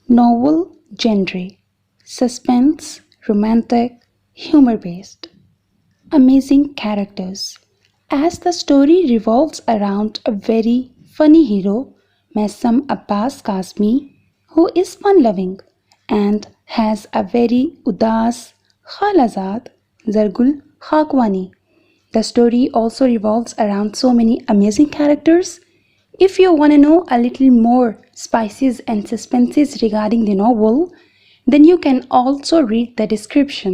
Novel genre, suspense, romantic, humor based. Amazing characters. As the story revolves around a very funny hero, Maisam Abbas Kazmi, who is fun loving and has a very udas Khalazad Zargul Khakwani. The story also revolves around so many amazing characters. If you want to know a little more spices and suspenses regarding the novel, then you can also read the description.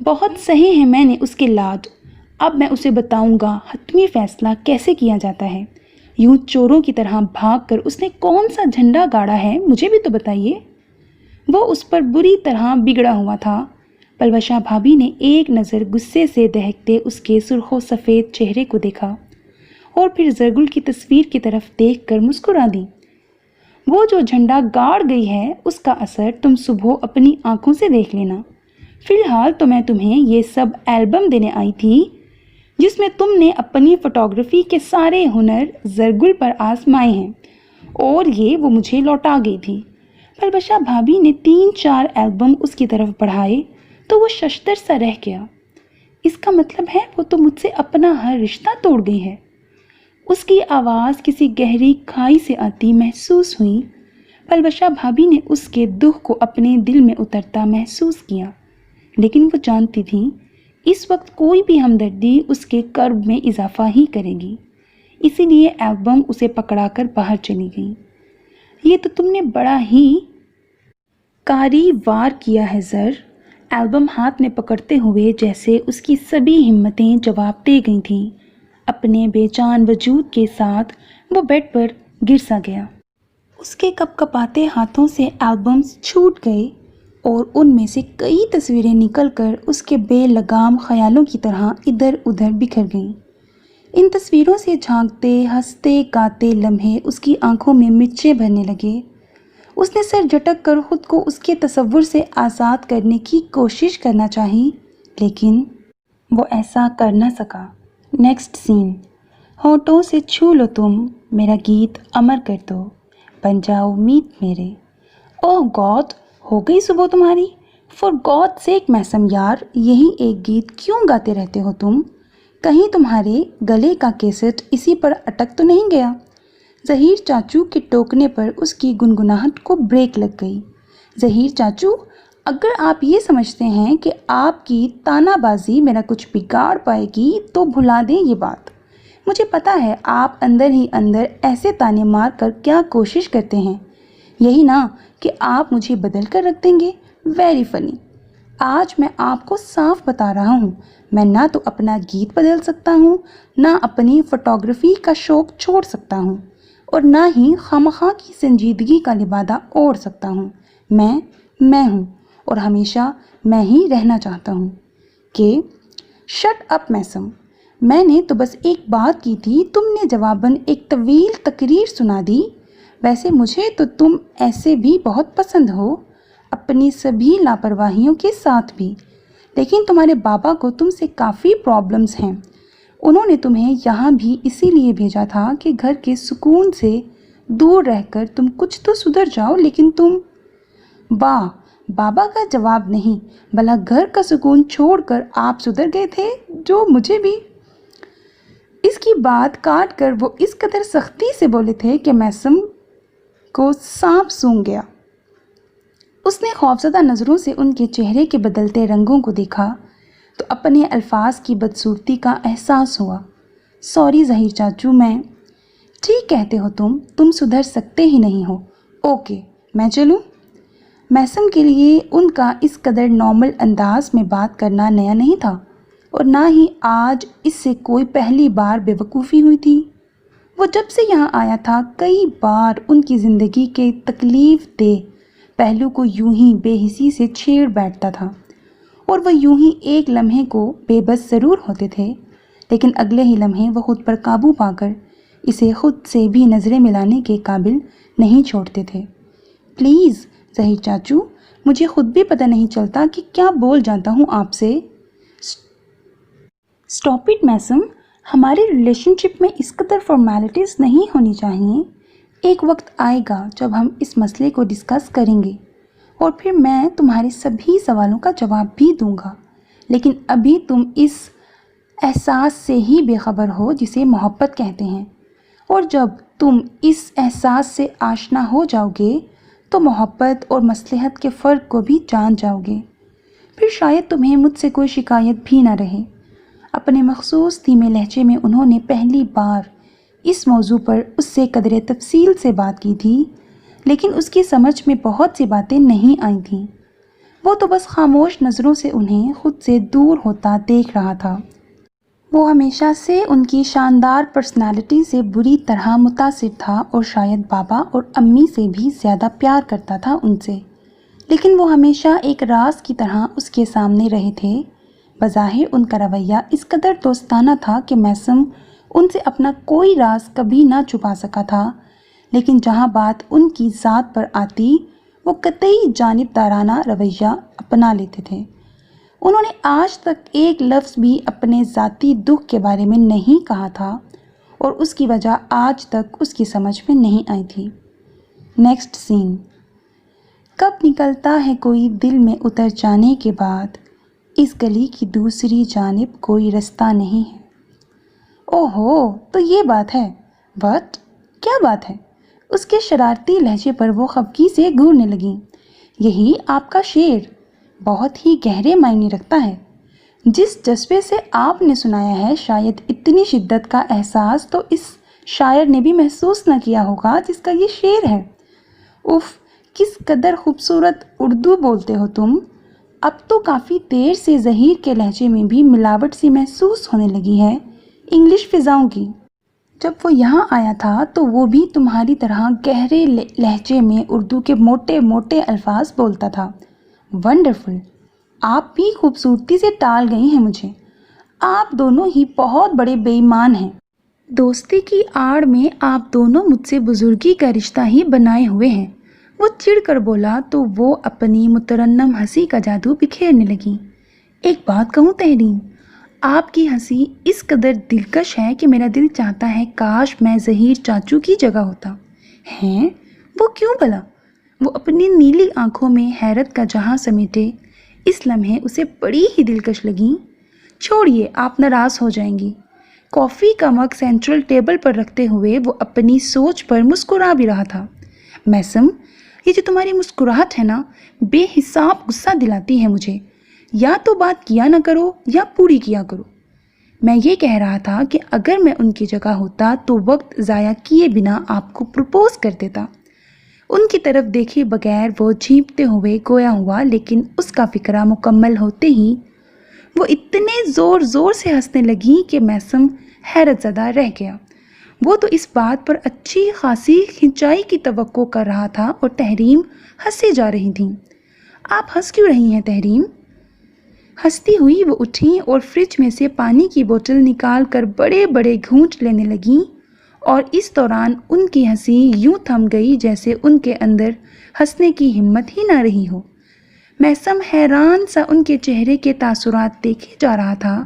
بہت صحیح ہے، میں نے اس کے لاڈ. اب میں اسے بتاؤں گا حتمی فیصلہ کیسے کیا جاتا ہے. یوں چوروں کی طرح بھاگ کر اس نے کون سا جھنڈا گاڑا ہے، مجھے بھی تو بتائیے. وہ اس پر بری طرح بگڑا ہوا تھا. پلوشا بھابھی نے ایک نظر غصے سے دہکتے اس کے سرخ و سفید چہرے کو دیکھا اور پھر زرگل کی تصویر کی طرف دیکھ کر مسکرا دی. وہ جو جھنڈا گاڑ گئی ہے اس کا اثر تم صبح اپنی آنکھوں سے دیکھ لینا. فی الحال تو میں تمہیں یہ سب البم دینے آئی تھی جس میں تم نے اپنی فوٹوگرافی کے سارے ہنر زرگل پر آزمائے ہیں، اور یہ وہ مجھے لوٹا گئی تھی. پلوشا بھابھی نے 3-4 البم اس کی طرف بڑھائے تو وہ ششدر سا رہ گیا. اس کا مطلب ہے وہ تو مجھ سے اپنا ہر رشتہ توڑ گئی ہے. اس کی آواز کسی گہری کھائی سے آتی محسوس ہوئی. پلوشا بھابھی نے اس کے دکھ کو اپنے دل میں اترتا محسوس کیا، لیکن وہ جانتی تھی اس وقت کوئی بھی ہمدردی اس کے کرب میں اضافہ ہی کرے گی. اسی لیے البم اسے پکڑا کر باہر چلی گئی. یہ تو تم نے بڑا ہی کاری وار کیا ہے زر. البم ہاتھ میں پکڑتے ہوئے جیسے اس کی سبھی ہمتیں جواب دے گئی تھیں. اپنے بے جان وجود کے ساتھ وہ بیڈ پر گر سا گیا. اس کے کپ کپاتے ہاتھوں سے البمز چھوٹ گئے اور ان میں سے کئی تصویریں نکل کر اس کے بے لگام خیالوں کی طرح ادھر ادھر بکھر گئیں. ان تصویروں سے جھانکتے ہنستے گاتے لمحے اس کی آنکھوں میں مرچیں بھرنے لگے. اس نے سر جھٹک کر خود کو اس کے تصور سے آزاد کرنے کی کوشش کرنا چاہی، لیکن وہ ایسا کر نہ سکا. نیکسٹ سین. ہونٹوں سے چھو لو تم میرا گیت امر کر دو، بن جاؤ میت میرے. اوہ گاڈ، ہو گئی صبح تمہاری. فار گاڈ سیک میسم یار، یہی ایک گیت کیوں گاتے رہتے ہو تم؟ کہیں تمہارے گلے کا کیسٹ اسی پر اٹک تو نہیں گیا؟ ظہیر چاچو کے ٹوکنے پر اس کی گنگناہٹ کو بریک لگ گئی. ظہیر چاچو، اگر آپ یہ سمجھتے ہیں کہ آپ کی تانا بازی میرا کچھ بگاڑ پائے گی تو بھلا دیں یہ بات. مجھے پتا ہے آپ اندر ہی اندر ایسے تانے مار کر کیا کوشش کرتے ہیں. یہی نا کہ آپ مجھے بدل کر رکھ دیں گے. Very funny. آج میں آپ کو صاف بتا رہا ہوں، میں نہ تو اپنا گیت بدل سکتا ہوں، نہ اپنی فوٹوگرافی کا شوق چھوڑ سکتا ہوں، اور نہ ہی خامخواہ کی سنجیدگی کا لبادہ اوڑھ سکتا ہوں. میں ہوں اور ہمیشہ میں ہی رہنا چاہتا ہوں. کہ شٹ اپ میسم، میں نے تو بس ایک بات کی تھی، تم نے جواباً ایک طویل تقریر سنا دی. ویسے مجھے تو تم ایسے بھی بہت پسند ہو، اپنی سبھی لاپرواہیوں کے ساتھ بھی. لیکن تمہارے بابا کو تم سے کافی پرابلمز ہیں. انہوں نے تمہیں یہاں بھی اسی لیے بھیجا تھا کہ گھر کے سکون سے دور رہ کر تم کچھ تو سدھر جاؤ، لیکن تم... واہ، بابا کا جواب نہیں، بھلا گھر کا سکون چھوڑ کر آپ سدھر گئے تھے، جو مجھے بھی... اس کی بات کاٹ کر وہ اس قدر سختی سے بولے تھے کہ میسم کو سانپ سونگھ گیا. اس نے خوفزدہ نظروں سے ان کے چہرے کے بدلتے رنگوں کو دیکھا تو اپنے الفاظ کی بدصورتی کا احساس ہوا. سوری ظہیر چاچو، میں... ٹھیک کہتے ہو تم سدھر سکتے ہی نہیں ہو. اوکے، میں چلوں؟ میسم کے لیے ان کا اس قدر نارمل انداز میں بات کرنا نیا نہیں تھا، اور نہ ہی آج اس سے کوئی پہلی بار بے وقوفی ہوئی تھی. وہ جب سے یہاں آیا تھا کئی بار ان کی زندگی کے تکلیف دہ پہلو کو یوں ہی بے حسی سے چھیڑ بیٹھتا تھا، اور وہ یوں ہی ایک لمحے کو بے بس ضرور ہوتے تھے، لیکن اگلے ہی لمحے وہ خود پر قابو پا کر اسے خود سے بھی نظریں ملانے کے قابل نہیں چھوڑتے تھے. پلیز ظہیر چاچو، مجھے خود بھی پتہ نہیں چلتا کہ کیا بول جاتا ہوں آپ سے. اسٹاپ اٹ میسم، ہمارے ریلیشن شپ میں اس قدر فارمیلٹیز نہیں ہونی چاہیے. ایک وقت آئے گا جب ہم اس مسئلے کو ڈسکس کریں گے، اور پھر میں تمہارے سبھی سوالوں کا جواب بھی دوں گا. لیکن ابھی تم اس احساس سے ہی بے خبر ہو جسے محبت کہتے ہیں، اور جب تم اس احساس سے آشنا ہو جاؤ گے تو محبت اور مصلحت کے فرق کو بھی جان جاؤ گے. پھر شاید تمہیں مجھ سے کوئی شکایت بھی نہ رہے. اپنے مخصوص دھیمے لہجے میں انہوں نے پہلی بار اس موضوع پر اس سے قدر تفصیل سے بات کی تھی، لیکن اس کی سمجھ میں بہت سی باتیں نہیں آئی تھیں. وہ تو بس خاموش نظروں سے انہیں خود سے دور ہوتا دیکھ رہا تھا۔ وہ ہمیشہ سے ان کی شاندار پرسنالٹی سے بری طرح متاثر تھا اور شاید بابا اور امی سے بھی زیادہ پیار کرتا تھا ان سے، لیکن وہ ہمیشہ ایک راز کی طرح اس کے سامنے رہے تھے۔ بظاہر ان کا رویہ اس قدر دوستانہ تھا کہ میسم ان سے اپنا کوئی راز کبھی نہ چھپا سکا تھا، لیکن جہاں بات ان کی ذات پر آتی وہ قطعی جانبدارانہ رویہ اپنا لیتے تھے۔ انہوں نے آج تک ایک لفظ بھی اپنے ذاتی دکھ کے بارے میں نہیں کہا تھا اور اس کی وجہ آج تک اس کی سمجھ میں نہیں آئی تھی۔ نیکسٹ سین۔ کب نکلتا ہے کوئی دل میں اتر جانے کے بعد، اس گلی کی دوسری جانب کوئی رستہ نہیں ہے۔ اوہو، تو یہ بات ہے۔ بٹ کیا بات ہے؟ اس کے شرارتی لہجے پر وہ خفگی سے گھورنے لگیں۔ یہی آپ کا شعر بہت ہی گہرے معنی رکھتا ہے۔ جس جذبے سے آپ نے سنایا ہے، شاید اتنی شدت کا احساس تو اس شاعر نے بھی محسوس نہ کیا ہوگا جس کا یہ شعر ہے۔ اف، کس قدر خوبصورت اردو بولتے ہو تم۔ اب تو کافی دیر سے ظہیر کے لہجے میں بھی ملاوٹ سی محسوس ہونے لگی ہے، انگلش فضاؤں کی۔ جب وہ یہاں آیا تھا تو وہ بھی تمہاری طرح گہرے لہجے میں اردو کے موٹے موٹے الفاظ بولتا تھا۔ ونڈرفل، آپ بھی خوبصورتی سے ٹال گئی ہیں مجھے۔ آپ دونوں ہی بہت بڑے بے ایمان ہیں۔ دوستی کی آڑ میں آپ دونوں مجھ سے بزرگی کا رشتہ ہی بنائے ہوئے ہیں۔ وہ چڑ کر بولا تو وہ اپنی مترنم ہنسی کا جادو بکھیرنے لگی۔ ایک بات کہوں تحریم، آپ کی ہنسی اس قدر دلکش ہے کہ میرا دل چاہتا ہے کاش میں ظہیر چاچو کی جگہ ہوتا۔ ہیں؟ وہ کیوں بھلا؟ وہ اپنی نیلی آنکھوں میں حیرت کا جہاں سمیٹے اس لمحے اسے بڑی ہی دلکش لگیں۔ چھوڑیے، آپ ناراض ہو جائیں گی۔ کافی کا مگ سینٹرل ٹیبل پر رکھتے ہوئے وہ اپنی سوچ پر مسکرا بھی رہا تھا۔ میسم، یہ جو تمہاری مسکراہٹ ہے نا، بے حساب غصہ دلاتی ہے مجھے۔ یا تو بات کیا نہ کرو یا پوری کیا کرو۔ میں یہ کہہ رہا تھا کہ اگر میں ان کی جگہ ہوتا تو وقت ضائع کیے بنا آپ کو پروپوز کر دیتا۔ ان کی طرف دیکھے بغیر وہ جھیپتے ہوئے گویا ہوا، لیکن اس کا فکرہ مکمل ہوتے ہی وہ اتنے زور زور سے ہنسنے لگی کہ میسم حیرت زدہ رہ گیا۔ وہ تو اس بات پر اچھی خاصی کھنچائی کی توقع کر رہا تھا اور تحریم ہنسے جا رہی تھیں۔ آپ ہنس کیوں رہی ہیں تحریم؟ ہنستی ہوئی وہ اٹھیں اور فریج میں سے پانی کی بوتل نکال کر بڑے بڑے گھونٹ لینے لگیں، اور اس دوران ان کی ہنسی یوں تھم گئی جیسے ان کے اندر ہنسنے کی ہمت ہی نہ رہی ہو۔ میسم حیران سا ان کے چہرے کے تاثرات دیکھے جا رہا تھا۔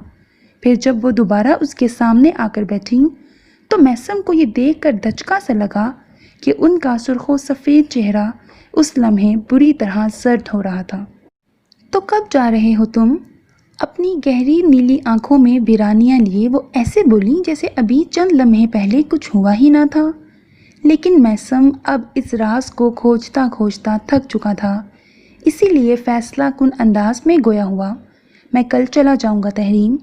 پھر جب وہ دوبارہ اس کے سامنے آ کر بیٹھیں تو میسم کو یہ دیکھ کر دھچکا سا لگا کہ ان کا سرخ و سفید چہرہ اس لمحے بری طرح زرد ہو رہا تھا۔ تو کب جا رہے ہو تم؟ اپنی گہری نیلی آنکھوں میں بیرانیاں لیے وہ ایسے بولیں جیسے ابھی چند لمحے پہلے کچھ ہوا ہی نہ تھا۔ لیکن میسم اب اس راز کو کھوجتا کھوجتا تھک چکا تھا، اسی لیے فیصلہ کن انداز میں گویا ہوا، میں کل چلا جاؤں گا تحریم،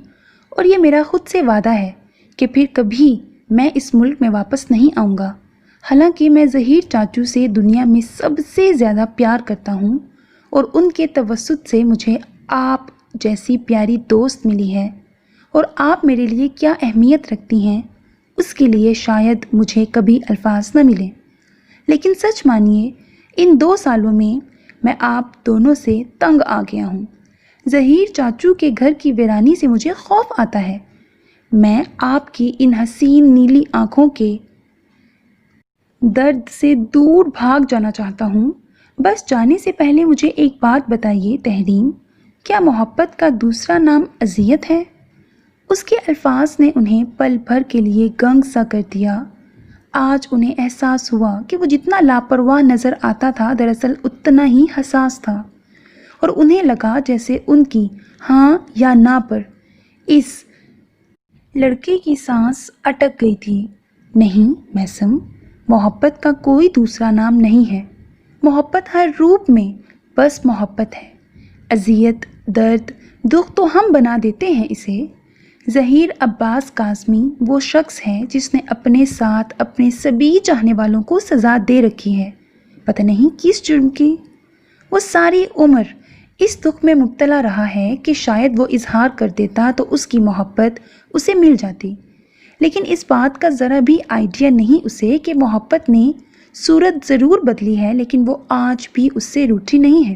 اور یہ میرا خود سے وعدہ ہے کہ پھر کبھی میں اس ملک میں واپس نہیں آؤں گا۔ حالانکہ میں ظہیر چاچو سے دنیا میں سب سے زیادہ پیار کرتا ہوں اور ان کے توسط سے مجھے آپ جیسی پیاری دوست ملی ہے، اور آپ میرے لیے کیا اہمیت رکھتی ہیں اس کے لیے شاید مجھے کبھی الفاظ نہ ملیں۔ لیکن سچ مانیے، ان 2 سالوں میں آپ دونوں سے تنگ آ گیا ہوں۔ ظہیر چاچو کے گھر کی ویرانی سے مجھے خوف آتا ہے۔ میں آپ کی ان حسین نیلی آنکھوں کے درد سے دور بھاگ جانا چاہتا ہوں۔ بس جانے سے پہلے مجھے ایک بات بتائیے تحریم، کیا محبت کا دوسرا نام اذیت ہے؟ اس کے الفاظ نے انہیں پل بھر کے لیے گنگ سا کر دیا۔ آج انہیں احساس ہوا کہ وہ جتنا لاپرواہ نظر آتا تھا دراصل اتنا ہی حساس تھا، اور انہیں لگا جیسے ان کی ہاں یا نہ پر اس لڑکے کی سانس اٹک گئی تھی۔ نہیں میسم، محبت کا کوئی دوسرا نام نہیں ہے۔ محبت ہر روپ میں بس محبت ہے۔ اذیت، درد، دکھ تو ہم بنا دیتے ہیں اسے۔ ظہیر عباس کاظمی وہ شخص ہے جس نے اپنے ساتھ اپنے سبھی چاہنے والوں کو سزا دے رکھی ہے، پتہ نہیں کس جرم کی۔ وہ ساری عمر اس دکھ میں مبتلا رہا ہے کہ شاید وہ اظہار کر دیتا تو اس کی محبت اسے مل جاتی، لیکن اس بات کا ذرا بھی آئیڈیا نہیں اسے کہ محبت نے صورت ضرور بدلی ہے لیکن وہ آج بھی اس سے روٹھی نہیں ہے۔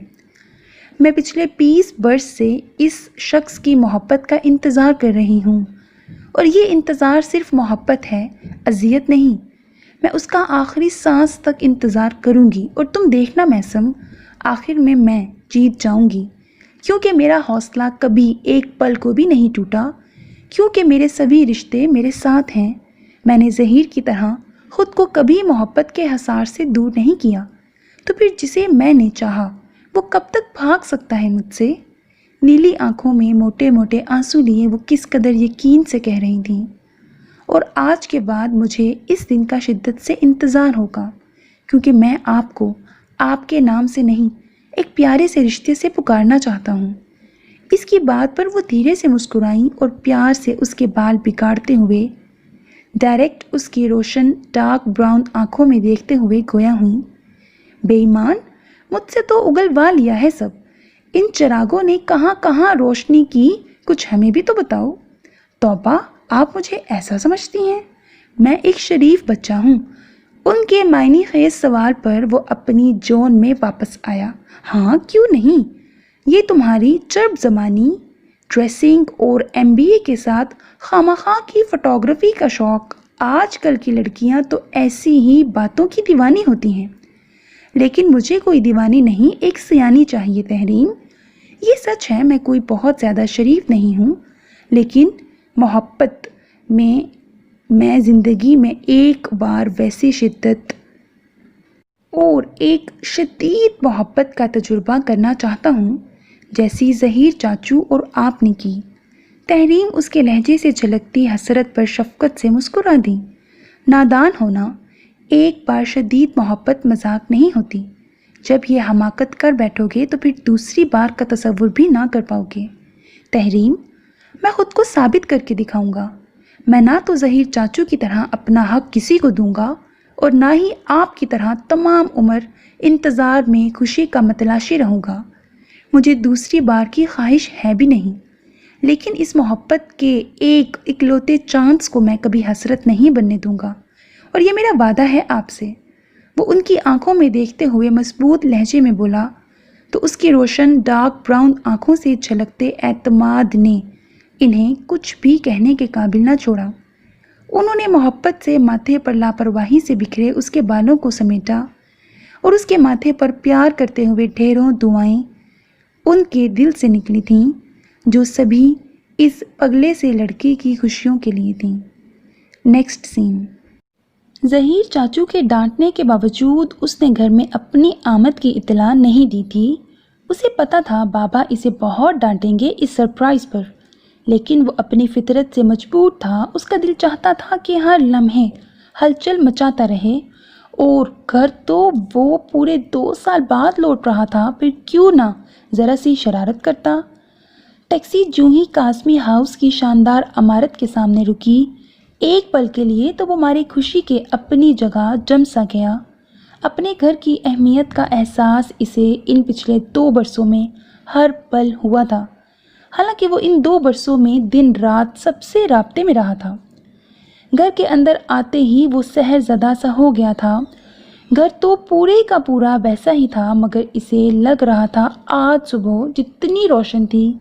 میں پچھلے 20 برس سے اس شخص کی محبت کا انتظار کر رہی ہوں، اور یہ انتظار صرف محبت ہے، اذیت نہیں۔ میں اس کا آخری سانس تک انتظار کروں گی، اور تم دیکھنا میسم، آخر میں جیت جاؤں گی، کیونکہ میرا حوصلہ کبھی ایک پل کو بھی نہیں ٹوٹا، کیونکہ میرے سبھی رشتے میرے ساتھ ہیں۔ میں نے زہیر کی طرح خود کو کبھی محبت کے حصار سے دور نہیں کیا، تو پھر جسے میں نے چاہا وہ کب تک بھاگ سکتا ہے مجھ سے؟ نیلی آنکھوں میں موٹے موٹے آنسو لیے وہ کس قدر یقین سے کہہ رہی تھیں، اور آج کے بعد مجھے اس دن کا شدت سے انتظار ہوگا، کیونکہ میں آپ کو آپ کے نام سے نہیں، ایک پیارے سے رشتے سے پکارنا چاہتا ہوں۔ اس کی بات پر وہ دھیرے سے مسکرائیں اور پیار سے اس کے بال بگاڑتے ہوئے ڈائریکٹ اس کی روشن ڈارک براؤن آنکھوں میں دیکھتے ہوئے گویا ہوئیں، بے ایمان، مجھ سے تو اگلوا لیا ہے سب، ان چراغوں نے کہاں کہاں روشنی کی، کچھ ہمیں بھی تو بتاؤ۔ توبہ، آپ مجھے ایسا سمجھتی ہیں؟ میں ایک شریف بچہ ہوں۔ ان کے معنی خیز سوال پر وہ اپنی جون میں واپس آیا۔ ہاں، کیوں نہیں؟ یہ تمہاری چرب زمانی، ڈریسنگ اور MBA کے ساتھ خواہ کی فوٹوگرافی کا شوق، آج کل کی لڑکیاں تو ایسی ہی باتوں کی دیوانی ہوتی ہیں، لیکن مجھے کوئی دیوانی نہیں، ایک سیانی چاہیے تحریم۔ یہ سچ ہے، میں کوئی بہت زیادہ شریف نہیں ہوں، لیکن محبت میں زندگی میں ایک بار ویسی شدت اور ایک شدید محبت کا تجربہ کرنا چاہتا ہوں جیسی ظہیر چاچو اور آپ نے کی۔ تحریم اس کے لہجے سے جھلکتی حسرت پر شفقت سے مسکرا دی۔ نادان ہونا، ایک بار شدید محبت مذاق نہیں ہوتی، جب یہ حماقت کر بیٹھو گے تو پھر دوسری بار کا تصور بھی نہ کر پاؤ گے۔ تحریم، میں خود کو ثابت کر کے دکھاؤں گا۔ میں نہ تو ظہیر چاچو کی طرح اپنا حق کسی کو دوں گا، اور نہ ہی آپ کی طرح تمام عمر انتظار میں خوشی کا متلاشی رہوں گا۔ مجھے دوسری بار کی خواہش ہے بھی نہیں، لیکن اس محبت کے ایک اکلوتے چانس کو میں کبھی حسرت نہیں بننے دوں گا، اور یہ میرا وعدہ ہے آپ سے۔ وہ ان کی آنکھوں میں دیکھتے ہوئے مضبوط لہجے میں بولا، تو اس کی روشن ڈارک براؤن آنکھوں سے جھلکتے اعتماد نے انہیں کچھ بھی کہنے کے قابل نہ چھوڑا۔ انہوں نے محبت سے ماتھے پر لاپرواہی سے بکھرے اس کے بالوں کو سمیٹا، اور اس کے ماتھے پر پیار کرتے ہوئے ڈھیروں دعائیں ان کے دل سے نکلی تھیں، جو سبھی اس پگلے سے لڑکے کی خوشیوں کے لیے تھیں۔ نیکسٹ سین۔ ظہیر چاچو کے ڈانٹنے کے باوجود اس نے گھر میں اپنی آمد کی اطلاع نہیں دی تھی۔ اسے پتا تھا بابا اسے بہت ڈانٹیں گے اس سرپرائز پر، لیکن وہ اپنی فطرت سے مجبور تھا۔ اس کا دل چاہتا تھا کہ ہر لمحے ہلچل مچاتا رہے، اور گھر تو وہ پورے 2 سال بعد لوٹ رہا تھا، پھر کیوں نہ ذرا سی شرارت کرتا۔ ٹیکسی جوں ہی قاسمی ہاؤس کی شاندار عمارت کے سامنے رکی، ایک پل کے لیے تو وہ ماری خوشی کے اپنی جگہ جم سا گیا۔ اپنے گھر کی اہمیت کا احساس اسے ان پچھلے 2 برسوں میں ہر پل ہوا تھا، حالانکہ وہ ان 2 برسوں میں دن رات سب سے رابطے میں رہا تھا۔ گھر کے اندر آتے ہی وہ سحر زدہ سا ہو گیا تھا۔ گھر تو پورے کا پورا ویسا ہی تھا، مگر اسے لگ رہا تھا آج صبح جتنی روشن تھی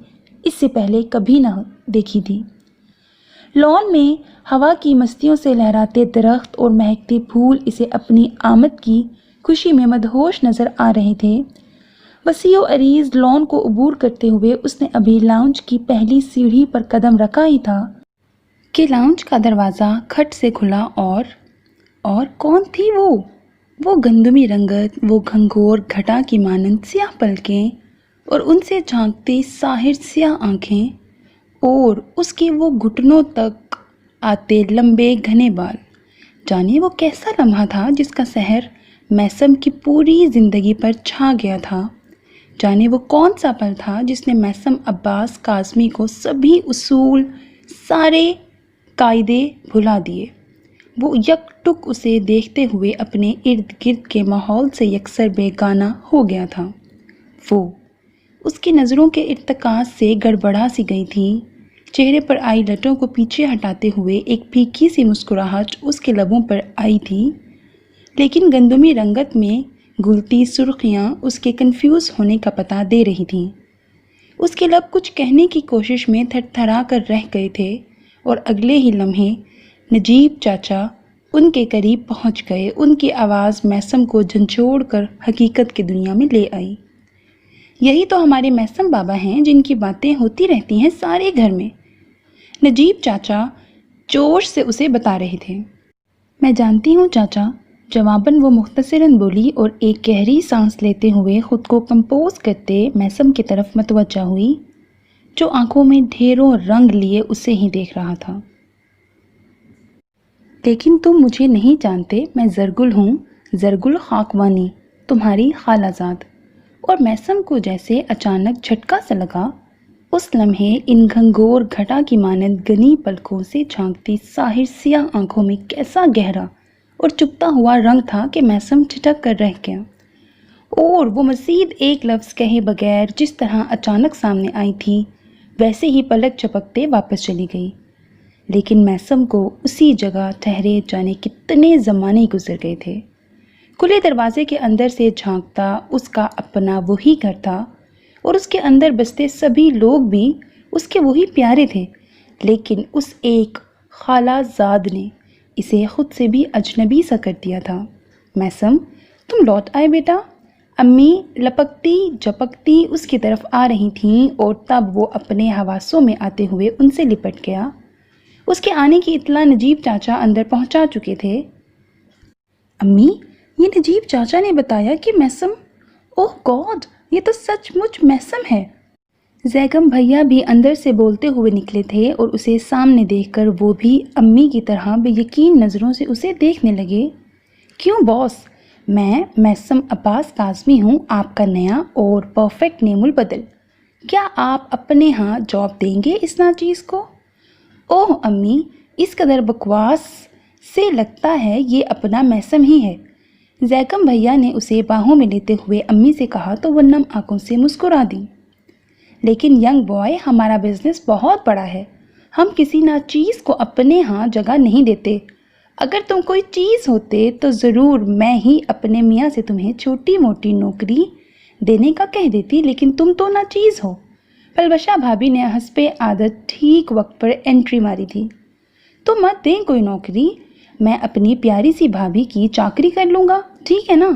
اس سے پہلے کبھی نہ دیکھی تھی۔ لان میں ہوا کی مستیوں سے لہراتے درخت اور مہکتے پھول اسے اپنی آمد کی خوشی میں مدہوش نظر آ رہے تھے۔ وسیع و عریض لان کو عبور کرتے ہوئے اس نے ابھی لاؤنج کی پہلی سیڑھی پر قدم رکھا ہی تھا کہ لاؤنج کا دروازہ کھٹ سے کھلا، اور کون تھی وہ گندمی رنگت، وہ گھنگھور گھٹا کی مانند سیاہ پلکیں، اور ان سے جھانکتے ساحر سیاہ آنکھیں، اور اس کے وہ گھٹنوں تک آتے لمبے گھنے بال۔ جانے وہ کیسا لمحہ تھا جس کا سحر میسم کی پوری زندگی پر چھا گیا تھا۔ جانے وہ کون سا پل تھا جس نے میسم عباس قاسمی کو سبھی اصول، سارے قاعدے بھلا دیے۔ وہ یک ٹک اسے دیکھتے ہوئے اپنے ارد گرد کے ماحول سے یکسر بیگانہ ہو گیا تھا۔ وہ اس کی نظروں کے ارتکاز سے گڑبڑا سی گئی تھی۔ چہرے پر آئی لٹوں کو پیچھے ہٹاتے ہوئے ایک پھیکی سی مسکراہٹ اس کے لبوں پر آئی تھی، لیکن گندمی رنگت میں گھلتی سرخیاں اس کے کنفیوز ہونے کا پتہ دے رہی تھیں۔ اس کے لب کچھ کہنے کی کوشش میں تھر تھرا کر رہ گئے تھے اور اگلے ہی لمحے نجیب چاچا ان کے قریب پہنچ گئے۔ ان کی آواز میثم کو جھنجھوڑ کر حقیقت کی دنیا میں لے آئی۔ یہی تو ہمارے میثم بابا ہیں جن کی باتیں ہوتی رہتی ہیں سارے گھر میں، نجیب چاچا جوش سے اسے بتا رہے تھے۔ میں جانتی ہوں چاچا، جواباً وہ مختصراً بولی اور ایک گہری سانس لیتے ہوئے خود کو کمپوز کرتے میثم کی طرف متوجہ ہوئی، جو آنکھوں میں ڈھیروں رنگ لیے اسے ہی دیکھ رہا تھا۔ لیکن تم مجھے نہیں جانتے، میں زرگل ہوں، زرگل خاکوانی، تمہاری خالہ زاد۔ اور میثم کو جیسے اچانک جھٹکا سا لگا۔ اس لمحے ان گھنگور گھٹا کی مانند گنی پلکوں سے جھانکتی ساحر سیاہ آنکھوں میں کیسا گہرا اور چپتا ہوا رنگ تھا کہ میثم ٹھٹک کر رہ گیا، اور وہ مزید ایک لفظ کہے بغیر جس طرح اچانک سامنے آئی تھی ویسے ہی پلک جھپکتے واپس چلی گئی۔ لیکن میثم کو اسی جگہ ٹھہرے جانے کتنے زمانے گزر گئے تھے۔ کھلے دروازے کے اندر سے جھانکتا اس کا اپنا وہی گھر تھا، اور اس کے اندر بستے سبھی لوگ بھی اس کے وہی پیارے تھے، لیکن اس ایک خالہ زاد نے اسے خود سے بھی اجنبی سا کر دیا تھا۔ میثم، تم لوٹ آئے بیٹا۔ امی لپکتی جھپکتی اس کی طرف آ رہی تھیں، اور تب وہ اپنے حواسوں میں آتے ہوئے ان سے لپٹ گیا۔ اس کے آنے کی اطلاع نجیب چاچا اندر پہنچا چکے تھے۔ امی، یہ نجیب چاچا نے بتایا کہ میثم، اوہ گاڈ، یہ تو سچ مچ میثم ہے۔ زیگم بھیا بھی اندر سے بولتے ہوئے نکلے تھے، اور اسے سامنے دیکھ کر وہ بھی امی کی طرح بے یقین نظروں سے اسے دیکھنے لگے۔ کیوں باس، میں میثم عباس کاظمی ہوں، آپ کا نیا اور پرفیکٹ نیم البدل۔ کیا آپ اپنے ہاں جاب دیں گے اس ناچیز کو؟ اوہ امی، اس قدر بکواس سے لگتا ہے یہ اپنا میثم ہی ہے۔ زیگم بھیا نے اسے باہوں میں لیتے ہوئے امی سے کہا تو وہ نم آنکھوں سے مسکرا دی۔ لیکن ینگ بوائے، ہمارا بزنس بہت بڑا ہے، ہم کسی ناچیز کو اپنے ہاں جگہ نہیں دیتے۔ اگر تم کوئی چیز ہوتے تو ضرور میں ہی اپنے میاں سے تمہیں چھوٹی موٹی نوکری دینے کا کہہ دیتی، لیکن تم تو ناچیز ہو۔ پلوشا بھابھی نے حسب عادت ٹھیک وقت پر انٹری ماری تھی۔ تو مت دیں کوئی نوکری، میں اپنی پیاری سی بھابھی کی چاکری کر لوں گا، ٹھیک ہے نا؟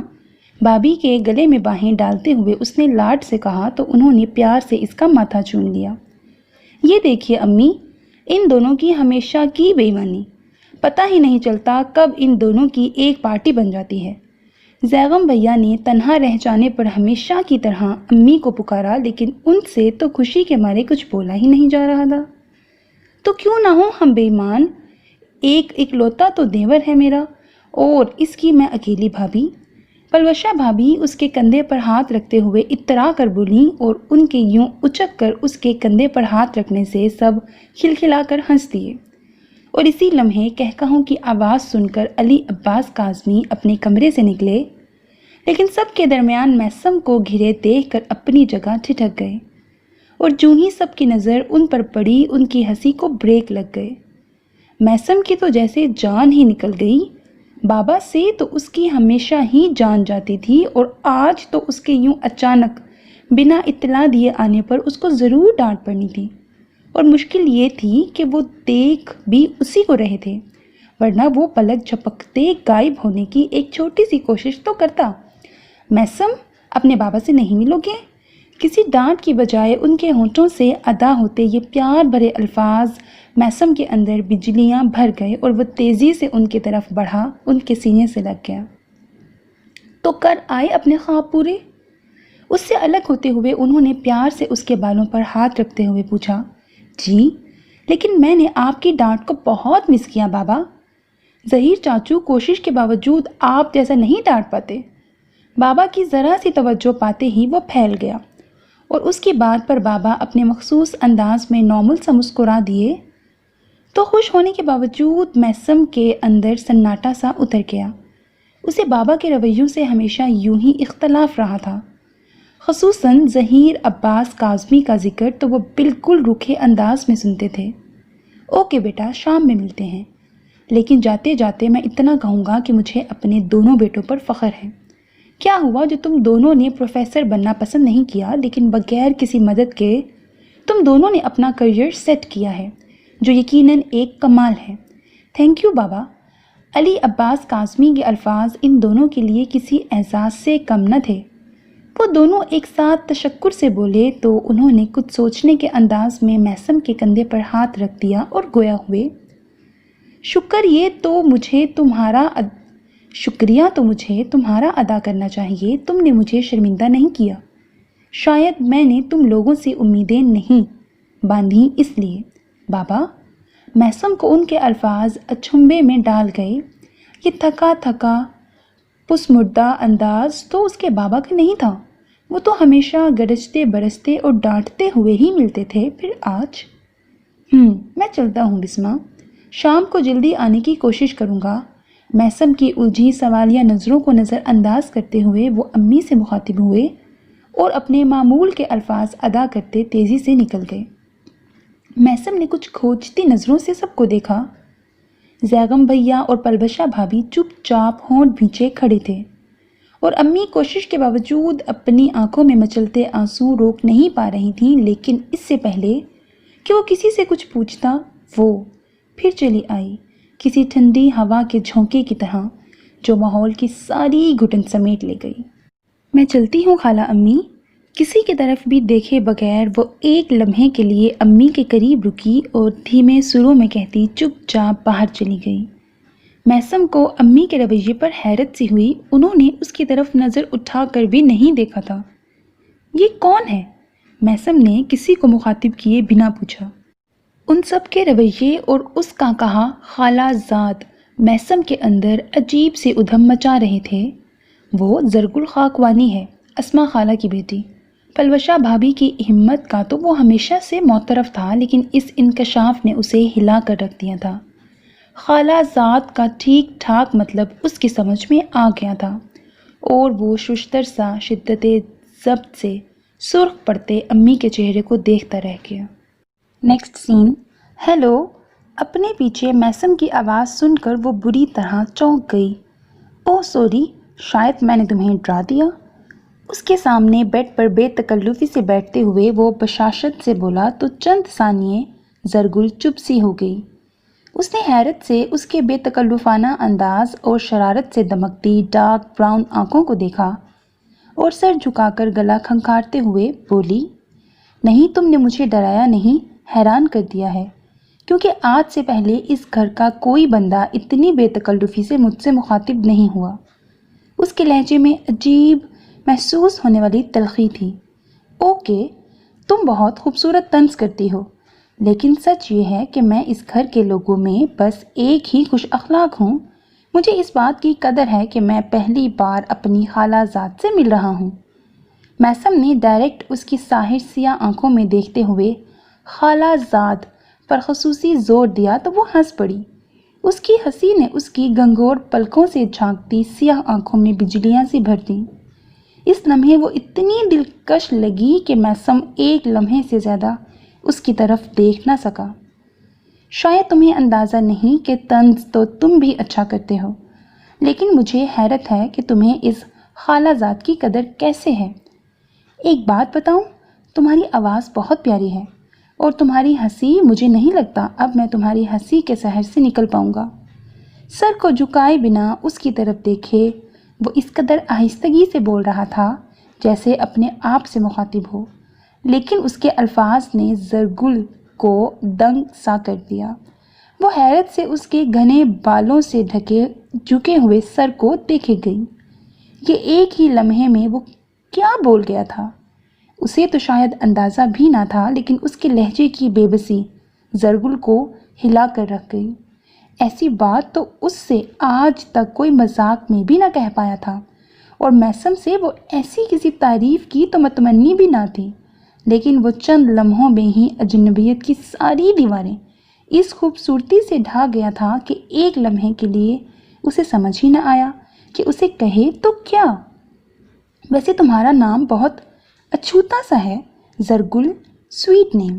بھابھی کے گلے میں باہیں ڈالتے ہوئے اس نے لاڈ سے کہا تو انہوں نے پیار سے اس کا ماتھا چوم لیا۔ یہ دیکھیے امی، ان دونوں کی ہمیشہ کی بے ایمانی، پتہ ہی نہیں چلتا کب ان دونوں کی ایک پارٹی بن جاتی ہے۔ زیغم بھیا نے تنہا رہ جانے پر ہمیشہ کی طرح امی کو پکارا، لیکن ان سے تو خوشی کے مارے کچھ بولا ہی نہیں جا رہا تھا۔ تو کیوں نہ ہو ہم بے ایمان، ایک اکلوتا تو دیور ہے میرا، اور اس کی میں اکیلی بھابھی۔ پلوشا بھابھی اس کے کندھے پر ہاتھ رکھتے ہوئے اترا کر بولیں، اور ان کے یوں اچک کر اس کے کندھے پر ہاتھ رکھنے سے سب کھلکھلا کر ہنس دیے۔ اور اسی لمحے کہکہوں کی آواز سن کر علی عباس کاظمی اپنے کمرے سے نکلے، لیکن سب کے درمیان میثم کو گھرے دیکھ کر اپنی جگہ ٹھٹک گئے، اور جوں ہی سب کی نظر ان پر پڑی ان کی ہنسی کو بریک لگ گئے۔ میثم کی تو جیسے جان ہی نکل گئی، بابا سے تو اس کی ہمیشہ ہی جان جاتی تھی، اور آج تو اس کے یوں اچانک بنا اطلاع دیے آنے پر اس کو ضرور ڈانٹ پڑنی تھی، اور مشکل یہ تھی کہ وہ دیکھ بھی اسی کو رہے تھے، ورنہ وہ پلک جھپکتے غائب ہونے کی ایک چھوٹی سی کوشش تو کرتا۔ میثم، اپنے بابا سے نہیں ملو گے؟ کسی ڈانٹ کی بجائے ان کے ہونٹوں سے ادا ہوتے یہ پیار بھرے الفاظ میثم کے اندر بجلیاں بھر گئے، اور وہ تیزی سے ان کی طرف بڑھا، ان کے سینے سے لگ گیا۔ تو کر آئے اپنے خواب پورے؟ اس سے الگ ہوتے ہوئے انہوں نے پیار سے اس کے بالوں پر ہاتھ رکھتے ہوئے پوچھا۔ جی، لیکن میں نے آپ کی ڈانٹ کو بہت مس کیا بابا۔ ظہیر چاچو کوشش کے باوجود آپ جیسا نہیں ڈانٹ پاتے۔ بابا کی ذرا سی توجہ پاتے ہی وہ پھیل گیا، اور اس کی بات پر بابا اپنے مخصوص انداز میں نارمل سا مسکرا دیے تو خوش ہونے کے باوجود میثم کے اندر سناٹا سا اتر گیا۔ اسے بابا کے رویوں سے ہمیشہ یوں ہی اختلاف رہا تھا، خصوصاً ظہیر عباس کاظمی کا ذکر تو وہ بالکل روکھے انداز میں سنتے تھے۔ اوکے بیٹا، شام میں ملتے ہیں، لیکن جاتے جاتے میں اتنا کہوں گا کہ مجھے اپنے دونوں بیٹوں پر فخر ہے۔ کیا ہوا جو تم دونوں نے پروفیسر بننا پسند نہیں کیا، لیکن بغیر کسی مدد کے تم دونوں نے اپنا کریئر سیٹ کیا ہے، جو یقیناً ایک کمال ہے۔ تھینک یو بابا۔ علی عباس کاظمی کے الفاظ ان دونوں کے لیے کسی اعزاز سے کم نہ تھے۔ وہ دونوں ایک ساتھ تشکر سے بولے تو انہوں نے کچھ سوچنے کے انداز میں میثم کے کندھے پر ہاتھ رکھ دیا اور گویا ہوئے، شکریہ تو مجھے تمہارا ادا کرنا چاہیے، تم نے مجھے شرمندہ نہیں کیا۔ شاید میں نے تم لوگوں سے امیدیں نہیں باندھی اس لیے۔ بابا، میثم کو ان کے الفاظ اچنبھے میں ڈال گئے۔ یہ تھکا تھکا پسمردہ انداز تو اس کے بابا کا نہیں تھا۔ وہ تو ہمیشہ گرجتے برستے اور ڈانٹتے ہوئے ہی ملتے تھے، پھر آج میں چلتا ہوں بسمہ، شام کو جلدی آنے کی کوشش کروں گا۔ میثم کی الجھی سوالیہ نظروں کو نظر انداز کرتے ہوئے وہ امی سے مخاطب ہوئے اور اپنے معمول کے الفاظ ادا کرتے تیزی سے نکل گئے۔ میثم نے کچھ کھوجتی نظروں سے سب کو دیکھا۔ زیغم بھیا اور پلبشہ بھابھی چپ چاپ ہونٹ بھینچے کھڑے تھے، اور امی کوشش کے باوجود اپنی آنکھوں میں مچلتے آنسو روک نہیں پا رہی تھیں، لیکن اس سے پہلے کہ وہ کسی سے کچھ پوچھتا وہ پھر چلی آئی، کسی ٹھنڈی ہوا کے جھونکے کی طرح جو ماحول کی ساری گھٹن سمیٹ لے گئی۔ میں چلتی ہوں خالہ امی۔ کسی کی طرف بھی دیکھے بغیر وہ ایک لمحے کے لیے امی کے قریب رکی اور دھیمے سروں میں کہتی چپ چاپ باہر چلی گئی۔ میثم کو امی کے رویے پر حیرت سی ہوئی، انہوں نے اس کی طرف نظر اٹھا کر بھی نہیں دیکھا تھا۔ یہ کون ہے؟ میثم نے کسی کو مخاطب کیے بنا پوچھا۔ ان سب کے رویے اور اس کا کہا خالہ زاد میثم کے اندر عجیب سے ادھم مچا رہے تھے۔ وہ زرگل خاکوانی ہے، اسما خالہ کی بیٹی۔ پلوشہ بھابھی کی ہمت کا تو وہ ہمیشہ سے معترف تھا، لیکن اس انکشاف نے اسے ہلا کر رکھ دیا تھا۔ خالہ زاد کا ٹھیک ٹھاک مطلب اس کی سمجھ میں آ گیا تھا، اور وہ ششتر سا شدت ضبط سے سرخ پڑتے امی کے چہرے کو دیکھتا رہ گیا۔ نیکسٹ سین۔ ہیلو۔ اپنے پیچھے میثم کی آواز سن کر وہ بری طرح چونک گئی۔ اوہ سوری، شاید میں نے تمہیں ڈرا دیا۔ اس کے سامنے بیڈ پر بے تکلفی سے بیٹھتے ہوئے وہ بشاشت سے بولا تو چند ثانیے زرگل چپ سی ہو گئی۔ اس نے حیرت سے اس کے بے تکلفانہ انداز اور شرارت سے دمکتی ڈارک براؤن آنکھوں کو دیکھا اور سر جھکا کر گلا کھنکھارتے ہوئے بولی، نہیں تم نے مجھے ڈرایا نہیں، حیران کر دیا ہے، کیونکہ آج سے پہلے اس گھر کا کوئی بندہ اتنی بے تکلفی سے مجھ سے مخاطب نہیں ہوا۔ اس کے لہجے میں عجیب محسوس ہونے والی تلخی تھی۔ اوکے، تم بہت خوبصورت طنز کرتی ہو، لیکن سچ یہ ہے کہ میں اس گھر کے لوگوں میں بس ایک ہی خوش اخلاق ہوں۔ مجھے اس بات کی قدر ہے کہ میں پہلی بار اپنی خالہ زاد سے مل رہا ہوں۔ میثم نے ڈائریکٹ اس کی ساحر سیاہ آنکھوں میں دیکھتے ہوئے خالہ زاد پر خصوصی زور دیا تو وہ ہنس پڑی۔ اس کی ہنسی نے اس کی گنگور پلکوں سے جھانکتی سیاہ آنکھوں میں بجلیاں سی بھر دیں۔ اس لمحے وہ اتنی دلکش لگی کہ میثم ایک لمحے سے زیادہ اس کی طرف دیکھ نہ سکا۔ شاید تمہیں اندازہ نہیں کہ طنز تو تم بھی اچھا کرتے ہو، لیکن مجھے حیرت ہے کہ تمہیں اس خالہ زاد کی قدر کیسے ہے۔ ایک بات بتاؤں، تمہاری آواز بہت پیاری ہے، اور تمہاری ہنسی، مجھے نہیں لگتا اب میں تمہاری ہنسی کے سحر سے نکل پاؤں گا۔ سر کو جھکائے بنا اس کی طرف دیکھے وہ اس قدر آہستگی سے بول رہا تھا جیسے اپنے آپ سے مخاطب ہو، لیکن اس کے الفاظ نے زرگل کو دنگ سا کر دیا۔ وہ حیرت سے اس کے گھنے بالوں سے ڈھکے جھکے ہوئے سر کو دیکھے گئی۔ یہ ایک ہی لمحے میں وہ کیا بول گیا تھا، اسے تو شاید اندازہ بھی نہ تھا، لیکن اس کے لہجے کی بے بسی زرگل کو ہلا کر رکھ گئی۔ ایسی بات تو اس سے آج تک کوئی مذاق میں بھی نہ کہہ پایا تھا، اور میثم سے وہ ایسی کسی تعریف کی تو متمنی بھی نہ تھی، لیکن وہ چند لمحوں میں ہی اجنبیت کی ساری دیواریں اس خوبصورتی سے ڈھا گیا تھا کہ ایک لمحے کے لیے اسے سمجھ ہی نہ آیا کہ اسے کہے تو کیا۔ ویسے تمہارا نام بہت اچھوتا سا ہے، زرگل، سویٹ نیم۔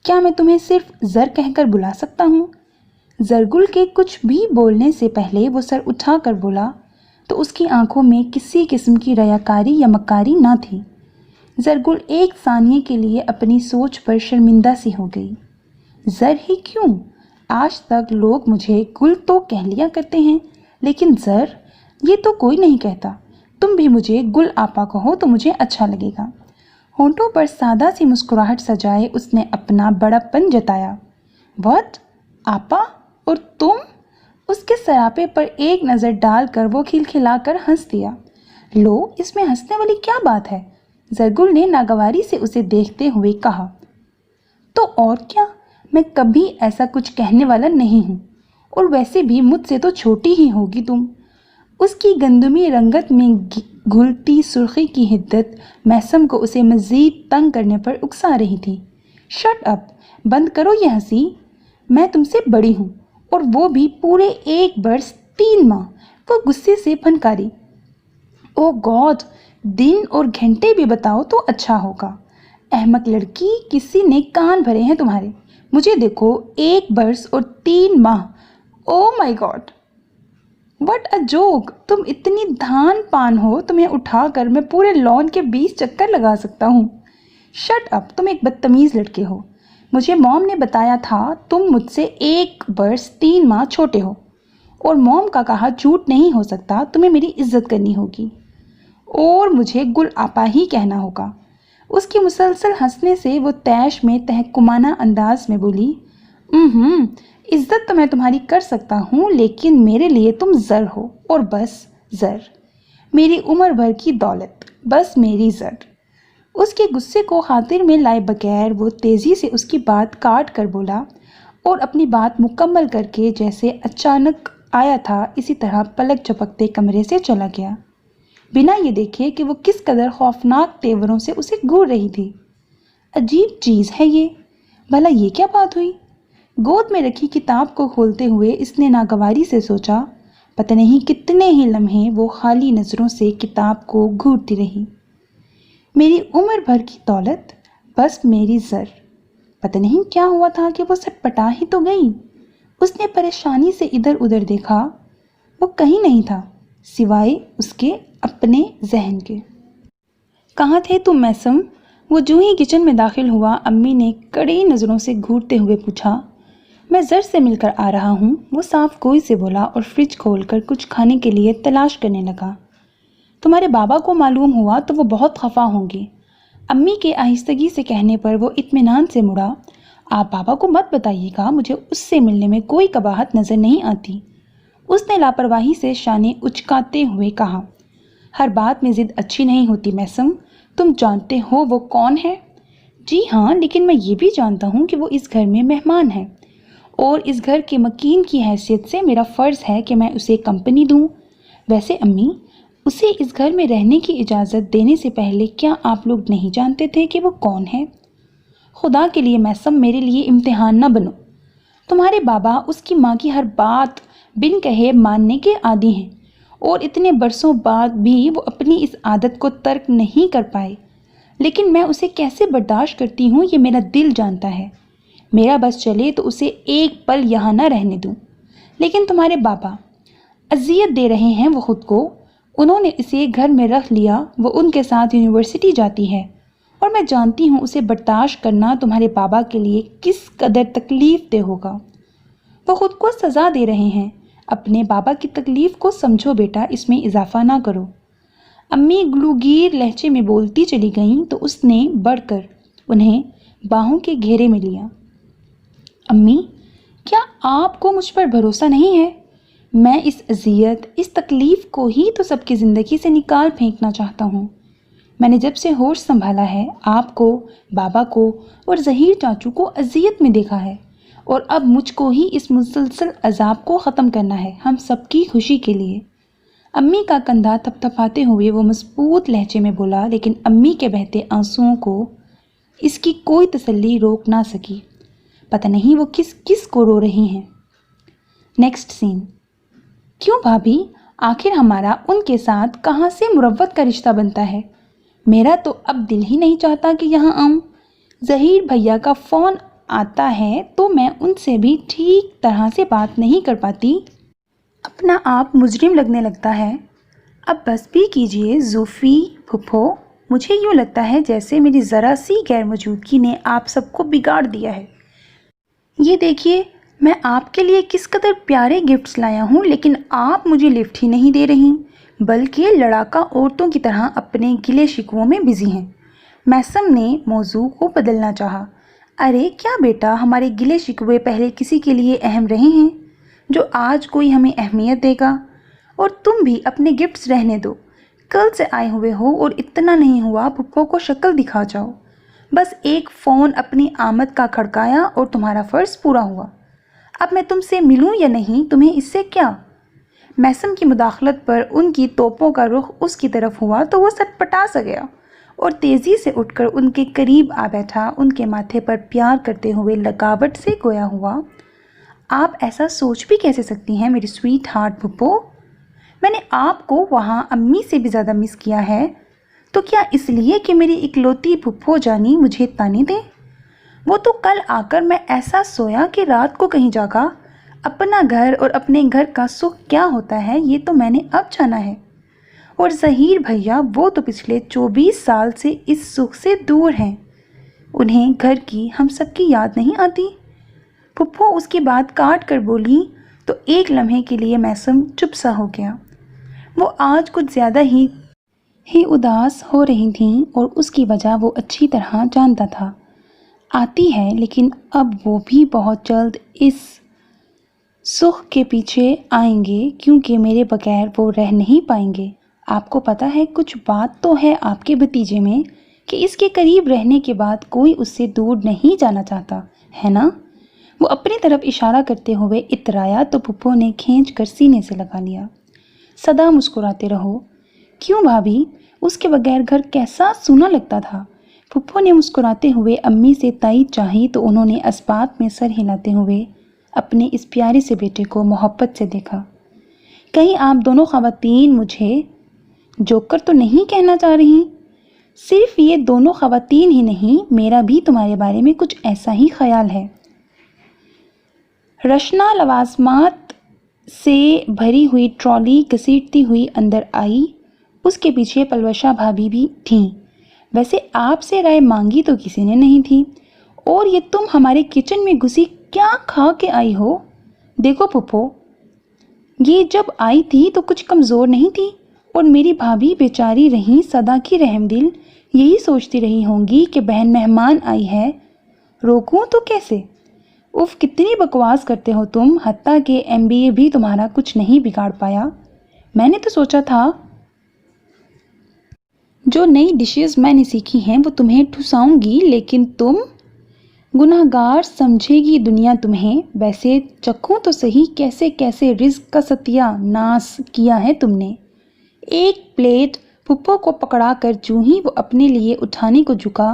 کیا میں تمہیں صرف زر کہہ کر بلا سکتا ہوں؟ زرگل کے کچھ بھی بولنے سے پہلے وہ سر اٹھا کر بولا تو اس کی آنکھوں میں کسی قسم کی ریاکاری یا مکاری نہ تھی۔ زرگل ایک ثانیے کے لیے اپنی سوچ پر شرمندہ سی ہو گئی۔ زر ہی کیوں؟ آج تک لوگ مجھے گل تو کہہ لیا کرتے ہیں، لیکن زر یہ تو کوئی نہیں کہتا۔ تم بھی مجھے گل آپا کہو تو مجھے اچھا لگے گا۔ ہونٹوں پر سادہ سی مسکراہٹ سجائے اس نے اپنا بڑا پن جتایا۔ واٹ؟ آپا؟ اور تم؟ اس کے سراپے پر ایک نظر ڈال کر وہ کھلکھلا کر ہنس دیا۔ لو، اس میں ہنسنے والی کیا بات ہے؟ زرگل نے ناگواری سے اسے دیکھتے ہوئے کہا۔ تو اور کیا، میں کبھی ایسا کچھ کہنے والا نہیں ہوں، اور ویسے بھی مجھ سے تو چھوٹی ہی ہوگی تم۔ اس کی گندمی رنگت میں گھلتی سرخی کی حدت میسم کو اسے مزید تنگ کرنے پر اکسا رہی تھی۔ شٹ اپ، بند کرو یہ ہنسی۔ میں تم سے بڑی ہوں، اور وہ بھی پورے 1 برس 3 ماہ۔ وہ غصے سے پھنکاری۔ او گاڈ، دن اور گھنٹے بھی بتاؤ تو اچھا ہوگا۔ احمق لڑکی، کسی نے کان بھرے ہیں تمہارے۔ مجھے دیکھو، 1 برس اور 3 ماہ۔ او مائی گاڈ، وٹ اے جوک! تم اتنی دھان پان ہو، تمہیں اٹھا کر میں پورے لان کے 20 چکر لگا سکتا ہوں۔ شٹ اپ، تم ایک بدتمیز لڑکے ہو۔ مجھے موم نے بتایا تھا تم مجھ سے 1 برس 3 ماہ چھوٹے ہو، اور موم کا کہا جھوٹ نہیں ہو سکتا۔ تمہیں میری عزت کرنی ہوگی، اور مجھے گل آپا ہی کہنا ہوگا۔ اس کی مسلسل ہنسنے سے وہ طیش میں تحکمانہ انداز میں بولی، عزت تو میں تمہاری کر سکتا ہوں، لیکن میرے لیے تم زر ہو، اور بس زر۔ میری عمر بھر کی دولت، بس میری زر۔ اس کے غصے کو خاطر میں لائے بغیر وہ تیزی سے اس کی بات کاٹ کر بولا، اور اپنی بات مکمل کر کے جیسے اچانک آیا تھا اسی طرح پلک جھپکتے کمرے سے چلا گیا، بنا یہ دیکھے کہ وہ کس قدر خوفناک تیوروں سے اسے گھور رہی تھی۔ عجیب چیز ہے یہ، بھلا یہ کیا بات ہوئی؟ گود میں رکھی کتاب کو کھولتے ہوئے اس نے ناگواری سے سوچا۔ پتہ نہیں کتنے ہی لمحے وہ خالی نظروں سے کتاب کو گھورتی رہی۔ میری عمر بھر کی دولت، بس میری زر۔ پتہ نہیں کیا ہوا تھا کہ وہ سٹ پٹا ہی تو گئی۔ اس نے پریشانی سے ادھر ادھر دیکھا، وہ کہیں نہیں تھا سوائے اس کے اپنے ذہن کے۔ کہاں تھے تم میسم؟ وہ جو ہی کچن میں داخل ہوا، امی نے کڑی نظروں سے گھورتے ہوئے پوچھا۔ میں زر سے مل کر آ رہا ہوں، وہ صاف گوئی سے بولا اور فریج کھول کر کچھ کھانے کے لیے تلاش کرنے لگا۔ تمہارے بابا کو معلوم ہوا تو وہ بہت خفا ہوں گے۔ امی کے آہستگی سے کہنے پر وہ اطمینان سے مڑا۔ آپ بابا کو مت بتائیے گا، مجھے اس سے ملنے میں کوئی قباحت نظر نہیں آتی۔ اس نے لاپرواہی سے شانے اچکاتے ہوئے کہا۔ ہر بات میں ضد اچھی نہیں ہوتی میسم، تم جانتے ہو وہ کون ہے؟ جی ہاں، لیکن میں یہ بھی جانتا ہوں کہ وہ اس گھر میں مہمان ہے، اور اس گھر کے مکین کی حیثیت سے میرا فرض ہے کہ میں اسے کمپنی دوں۔ ویسے امی، اسے اس گھر میں رہنے کی اجازت دینے سے پہلے کیا آپ لوگ نہیں جانتے تھے کہ وہ کون ہے؟ خدا کے لیے میسم، میرے لیے امتحان نہ بنو۔ تمہارے بابا اس کی ماں کی ہر بات بن کہے ماننے کے عادی ہیں، اور اتنے برسوں بعد بھی وہ اپنی اس عادت کو ترک نہیں کر پائے۔ لیکن میں اسے کیسے برداشت کرتی ہوں یہ میرا دل جانتا ہے۔ میرا بس چلے تو اسے ایک پل یہاں نہ رہنے دوں۔ لیکن تمہارے بابا اذیت دے رہے ہیں وہ خود کو۔ انہوں نے اسے گھر میں رکھ لیا، وہ ان کے ساتھ یونیورسٹی جاتی ہے، اور میں جانتی ہوں اسے برداشت کرنا تمہارے بابا کے لیے کس قدر تکلیف دہ ہوگا۔ وہ خود کو سزا دے رہے ہیں، اپنے بابا کی تکلیف کو سمجھو بیٹا، اس میں اضافہ نہ کرو۔ امی گلوگیر لہجے میں بولتی چلی گئیں تو اس نے بڑھ کر انہیں باہوں کے گھیرے میں لیا۔ امی، کیا آپ کو مجھ پر بھروسہ نہیں ہے؟ میں اس اذیت، اس تکلیف کو ہی تو سب کی زندگی سے نکال پھینکنا چاہتا ہوں۔ میں نے جب سے ہوش سنبھالا ہے آپ کو، بابا کو اور ظہیر چاچو کو اذیت میں دیکھا ہے، اور اب مجھ کو ہی اس مسلسل عذاب کو ختم کرنا ہے، ہم سب کی خوشی کے لیے۔ امی کا کندھا تھپ تھپاتے ہوئے وہ مضبوط لہجے میں بولا، لیکن امی کے بہتے آنسوؤں کو اس کی کوئی تسلی روک نہ سکی۔ پتہ نہیں وہ کس کس کو رو رہی ہیں۔ نیکسٹ سین۔ کیوں بھابھی، آخر ہمارا ان کے ساتھ کہاں سے مروت کا رشتہ بنتا ہے؟ میرا تو اب دل ہی نہیں چاہتا کہ یہاں آؤں۔ ظہیر بھیا کا فون آتا ہے تو میں ان سے بھی ٹھیک طرح سے بات نہیں کر پاتی۔ اپنا آپ مجرم لگنے لگتا ہے۔ اب بس بھی کیجیے زوفی پھپھو، مجھے یوں لگتا ہے جیسے میری ذرا سی غیر موجودگی نے آپ سب کو بگاڑ دیا ہے۔ یہ دیکھیے میں آپ کے لیے کس قدر پیارے گفٹس لایا ہوں، لیکن آپ مجھے لفٹ ہی نہیں دے رہی، بلکہ لڑاکا عورتوں کی طرح اپنے گلے شکووں میں بزی ہیں۔ میسم نے موضوع کو بدلنا چاہا۔ ارے کیا بیٹا، ہمارے گلے شکوے پہلے کسی کے لیے اہم رہے ہیں جو آج کوئی ہمیں اہمیت دے گا؟ اور تم بھی اپنے گفٹس رہنے دو، کل سے آئے ہوئے ہو اور اتنا نہیں ہوا پھپھو کو شکل دکھا جاؤ۔ بس ایک فون اپنی آمد کا کھڑکایا اور تمہارا فرض پورا ہوا۔ اب میں تم سے ملوں یا نہیں، تمہیں اس سے کیا؟ میسم کی مداخلت پر ان کی توپوں کا رخ اس کی طرف ہوا تو وہ سٹپٹا سا گیا اور تیزی سے اٹھ کر ان کے قریب آ بیٹھا، ان کے ماتھے پر پیار کرتے ہوئے لگاوٹ سے گویا ہوا۔ آپ ایسا سوچ بھی کیسے سکتی ہیں میری سویٹ ہارٹ پھپھو؟ میں نے آپ کو وہاں امی سے بھی زیادہ مس کیا ہے، تو کیا اس لیے کہ میری اکلوتی پھپھو جانی مجھے تانے دے؟ وہ تو کل آ کر میں ایسا سویا کہ رات کو کہیں جاگا۔ اپنا گھر اور اپنے گھر کا سکھ کیا ہوتا ہے یہ تو میں نے اب جانا ہے۔ اور ظہیر بھیا وہ تو پچھلے 24 سال سے اس سکھ سے دور ہیں، انہیں گھر کی ہم سب کی یاد نہیں آتی؟ پھپھو اس کی بات کاٹ کر بولی تو ایک لمحے کے لیے میسم چپ سا ہو گیا۔ وہ آج کچھ زیادہ ہی اداس ہو رہی تھیں اور اس کی وجہ وہ اچھی طرح جانتا تھا۔ آتی ہے، لیکن اب وہ بھی بہت جلد اس سکھ کے پیچھے آئیں گے، کیونکہ میرے بغیر وہ رہ نہیں پائیں گے۔ آپ کو پتہ ہے کچھ بات تو ہے آپ کے بھتیجے میں کہ اس کے قریب رہنے کے بعد کوئی اس سے دور نہیں جانا چاہتا ہے نا؟ وہ اپنی طرف اشارہ کرتے ہوئے اترایا تو پھپھو نے کھینچ کر سینے سے لگا لیا۔ سدا مسکراتے رہو۔ کیوں بھابھی، اس کے بغیر گھر کیسا سونا لگتا تھا؟ پھپھو نے مسکراتے ہوئے امی سے تائید چاہی تو انہوں نے اسبات میں سر ہلاتے ہوئے اپنے اس پیارے سے بیٹے کو محبت سے دیکھا۔ کہیں آپ دونوں خواتین مجھے جوکر تو نہیں کہنا چاہ رہی؟ صرف یہ دونوں خواتین ہی نہیں، میرا بھی تمہارے بارے میں کچھ ایسا ہی خیال ہے۔ رشنا لوازمات سے بھری ہوئی ٹرالی گھسیٹتی ہوئی اندر آئی۔ اس کے پیچھے پلوشا بھابھی بھی تھیں۔ ویسے آپ سے رائے مانگی تو کسی نے نہیں تھی، اور یہ تم ہمارے کچن میں گھسی کیا کھا کے آئی ہو؟ دیکھو پھپھو، یہ جب آئی تھی تو کچھ کمزور نہیں تھی، اور میری بھابھی بیچاری رہیں سدا کی رحم دل، یہی سوچتی رہی ہوں گی کہ بہن مہمان آئی ہے، روکوں تو کیسے؟ اف کتنی بکواس کرتے ہو تم، حتیٰ کہ MBA بھی تمہارا کچھ نہیں بگاڑ پایا۔ میں نے تو سوچا تھا جو نئی ڈشز میں نے سیکھی ہیں وہ تمہیں ٹھساؤں گی، لیکن تم گناہ گار سمجھے گی دنیا تمہیں۔ ویسے چکھوں تو صحیح کیسے کیسے رزق کا ستیہ ناس کیا ہے تم نے۔ ایک پلیٹ پھپھو کو پکڑا کر جوں ہی وہ اپنے لیے اٹھانے کو جھکا،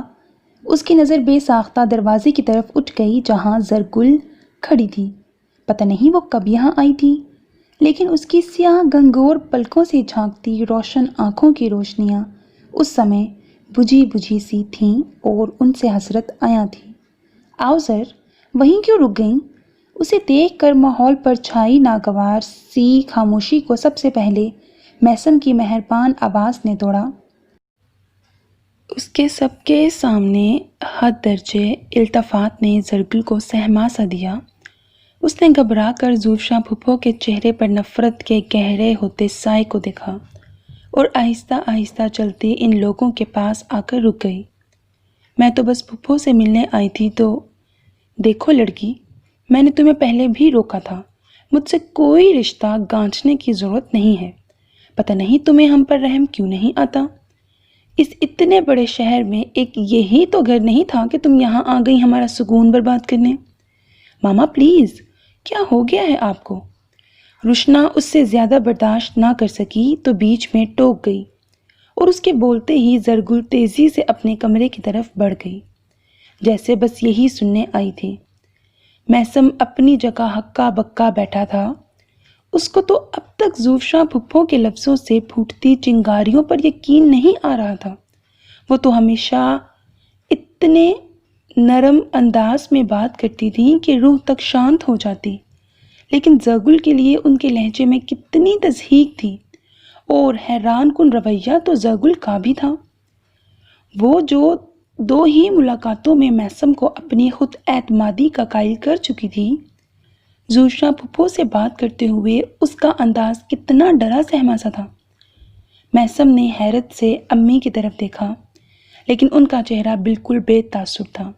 اس کی نظر بے ساختہ دروازے کی طرف اٹھ گئی جہاں زرگل کھڑی تھی۔ پتہ نہیں وہ کب یہاں آئی تھی، لیکن اس کی سیاہ گنگور پلکوں سے جھانکتی روشن آنکھوں کی روشنیاں اس سمے بجھی بجھی سی تھیں اور ان سے حسرت آیا تھی۔ آؤ سر، وہیں کیوں رک گئیں؟ اسے دیکھ کر ماحول پر چھائی ناگوار سی خاموشی کو سب سے پہلے میسم کی مہربان آواز نے توڑا۔ اس کے سب کے سامنے حد درجے التفات نے زرگل کو سہما سا دیا۔ اس نے گھبرا کر زوفشا پھپھو کے چہرے پر نفرت کے گہرے ہوتے سائے کو دیکھا اور آہستہ آہستہ چلتے ان لوگوں کے پاس آ کر رک گئی۔ میں تو بس پھپھو سے ملنے آئی تھی، تو دیکھو لڑکی، میں نے تمہیں پہلے بھی روکا تھا، مجھ سے کوئی رشتہ گانٹنے کی ضرورت نہیں ہے۔ پتہ نہیں تمہیں ہم پر رحم کیوں نہیں آتا؟ اس اتنے بڑے شہر میں ایک یہی تو گھر نہیں تھا کہ تم یہاں آ گئی ہمارا سکون برباد کرنے؟ ماما پلیز، کیا ہو گیا ہے آپ کو؟ رشنا اس سے زیادہ برداشت نہ کر سکی تو بیچ میں ٹوک گئی، اور اس کے بولتے ہی زرگل تیزی سے اپنے کمرے کی طرف بڑھ گئی، جیسے بس یہی سننے آئی تھی۔ میسم اپنی جگہ ہکا بکا بیٹھا تھا۔ اس کو تو اب تک زوفشا پھپھو کے لفظوں سے پھوٹتی چنگاریوں پر یقین نہیں آ رہا تھا۔ وہ تو ہمیشہ اتنے نرم انداز میں بات کرتی تھیں کہ روح تک شانت ہو جاتی، لیکن زرگل کے لیے ان کے لہجے میں کتنی تضحیک تھی، اور حیران کن رویہ تو زرگل کا بھی تھا۔ وہ جو 2 ہی ملاقاتوں میں میسم کو اپنی خود اعتمادی کا قائل کر چکی تھی، زوشا پھپھو سے بات کرتے ہوئے اس کا انداز کتنا ڈرا سہما سا تھا۔ میسم نے حیرت سے امی کی طرف دیکھا، لیکن ان کا چہرہ بالکل بے تاثر تھا۔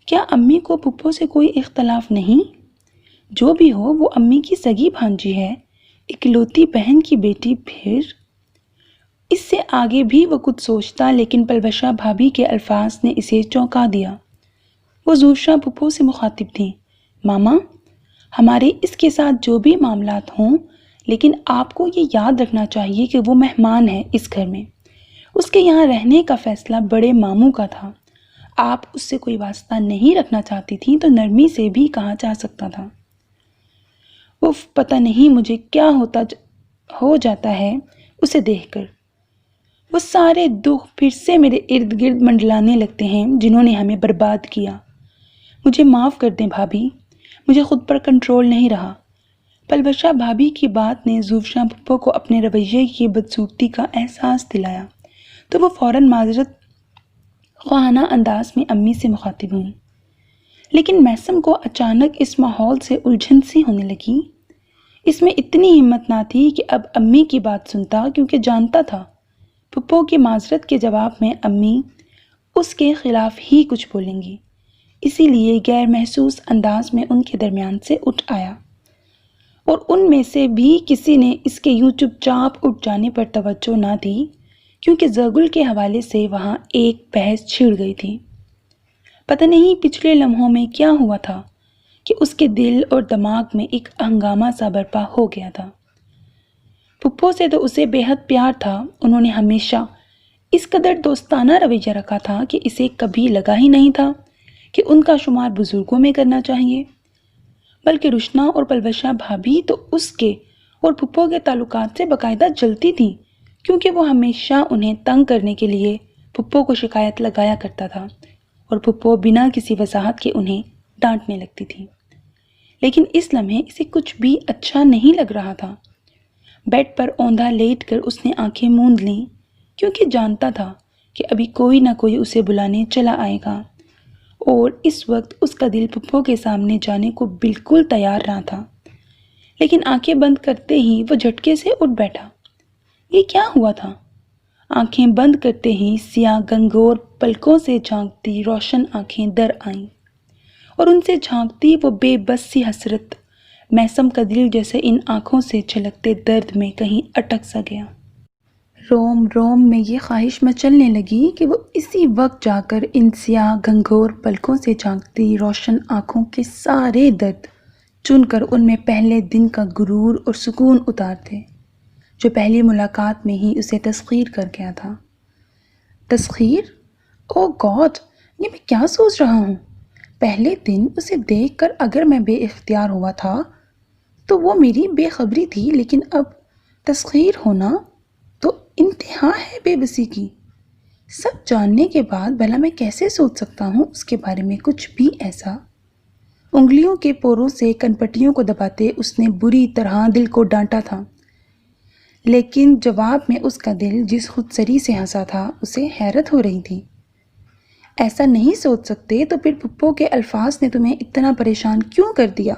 کیا امی کو پھپھو سے کوئی اختلاف نہیں؟ جو بھی ہو، وہ امی کی سگی بھانجی ہے، اکلوتی بہن کی بیٹی۔ پھر اس سے آگے بھی وہ کچھ سوچتا، لیکن پلوشا بھابھی کے الفاظ نے اسے چونکا دیا۔ وہ زوشا پھپھو سے مخاطب تھی، ماما، ہمارے اس کے ساتھ جو بھی معاملات ہوں، لیکن آپ کو یہ یاد رکھنا چاہیے کہ وہ مہمان ہے اس گھر میں۔ اس کے یہاں رہنے کا فیصلہ بڑے ماموں کا تھا۔ آپ اس سے کوئی واسطہ نہیں رکھنا چاہتی تھیں تو نرمی سے بھی کہا جا سکتا تھا۔ اف، پتہ نہیں مجھے کیا ہو جاتا ہے اسے دیکھ کر۔ وہ سارے دکھ پھر سے میرے ارد گرد منڈلانے لگتے ہیں جنہوں نے ہمیں برباد کیا۔ مجھے معاف کر دیں بھابھی، مجھے خود پر کنٹرول نہیں رہا۔ پلوشا بھابھی کی بات نے زوشا پھپھو کو اپنے رویے کی بدصورتی کا احساس دلایا، تو وہ فوراً معذرت خواہانہ انداز میں امی سے مخاطب ہوئی۔ لیکن میسم کو اچانک اس ماحول سے الجھن سی ہونے لگی۔ اس میں اتنی ہمت نہ تھی کہ اب امی کی بات سنتا، کیونکہ جانتا تھا پھپھو کی معذرت کے جواب میں امی اس کے خلاف ہی کچھ بولیں گی۔ اسی لیے غیر محسوس انداز میں ان کے درمیان سے اٹھ آیا، اور ان میں سے بھی کسی نے اس کے یوں چپ چاپ اٹھ جانے پر توجہ نہ دی، کیونکہ زرگل کے حوالے سے وہاں ایک بحث چھڑ گئی تھی۔ پتہ نہیں پچھلے لمحوں میں کیا ہوا تھا کہ اس کے دل اور دماغ میں ایک ہنگامہ سا برپا ہو گیا تھا۔ پھپھو سے تو اسے بے حد پیار تھا۔ انہوں نے ہمیشہ اس قدر دوستانہ رویہ رکھا تھا کہ اسے کبھی لگا ہی نہیں تھا کہ ان کا شمار بزرگوں میں کرنا چاہیے، بلکہ رشنا اور پلوشا بھابھی تو اس کے اور پھپھو کے تعلقات سے باقاعدہ جلتی تھیں، کیونکہ وہ ہمیشہ انہیں تنگ کرنے کے لیے پھپھو کو شکایت لگایا کرتا تھا، اور پھپھو بنا کسی وضاحت کے انہیں ڈانٹنے لگتی تھی۔ لیکن اس لمحے اسے کچھ بھی اچھا نہیں لگ رہا تھا۔ بیڈ پر اوندھا لیٹ کر اس نے آنکھیں موند لیں، کیونکہ جانتا تھا کہ ابھی کوئی نہ کوئی اسے بلانے چلا آئے گا، اور اس وقت اس کا دل پھپھو کے سامنے جانے کو بالکل تیار نہ تھا۔ لیکن آنکھیں بند کرتے ہی وہ جھٹکے سے اٹھ بیٹھا۔ یہ کیا ہوا تھا؟ آنکھیں بند کرتے ہی سیاہ گنگور پلکوں سے جھانکتی روشن آنکھیں در آئیں، اور ان سے جھانکتی وہ بے بس سی حسرت۔ میسم کا دل جیسے ان آنکھوں سے چھلکتے درد میں کہیں اٹک سا گیا۔ روم روم میں یہ خواہش مچلنے لگی کہ وہ اسی وقت جا کر ان سیاہ گنگور پلکوں سے جھانکتی روشن آنکھوں کے سارے درد چن کر ان میں پہلے دن کا غرور اور سکون اتار دے، جو پہلی ملاقات میں ہی اسے تسخیر کر گیا تھا۔ تسخیر؟ او گاڈ، یہ میں کیا سوچ رہا ہوں؟ پہلے دن اسے دیکھ کر اگر میں بے اختیار ہوا تھا تو وہ میری بے خبری تھی، لیکن اب تسخیر ہونا تو انتہا ہے بے بسی کی۔ سب جاننے کے بعد بھلا میں کیسے سوچ سکتا ہوں اس کے بارے میں کچھ بھی ایسا؟ انگلیوں کے پوروں سے کنپٹیوں کو دباتے اس نے بری طرح دل کو ڈانٹا تھا، لیکن جواب میں اس کا دل جس خود سری سے ہنسا تھا اسے حیرت ہو رہی تھی۔ ایسا نہیں سوچ سکتے تو پھر پھپھو کے الفاظ نے تمہیں اتنا پریشان کیوں کر دیا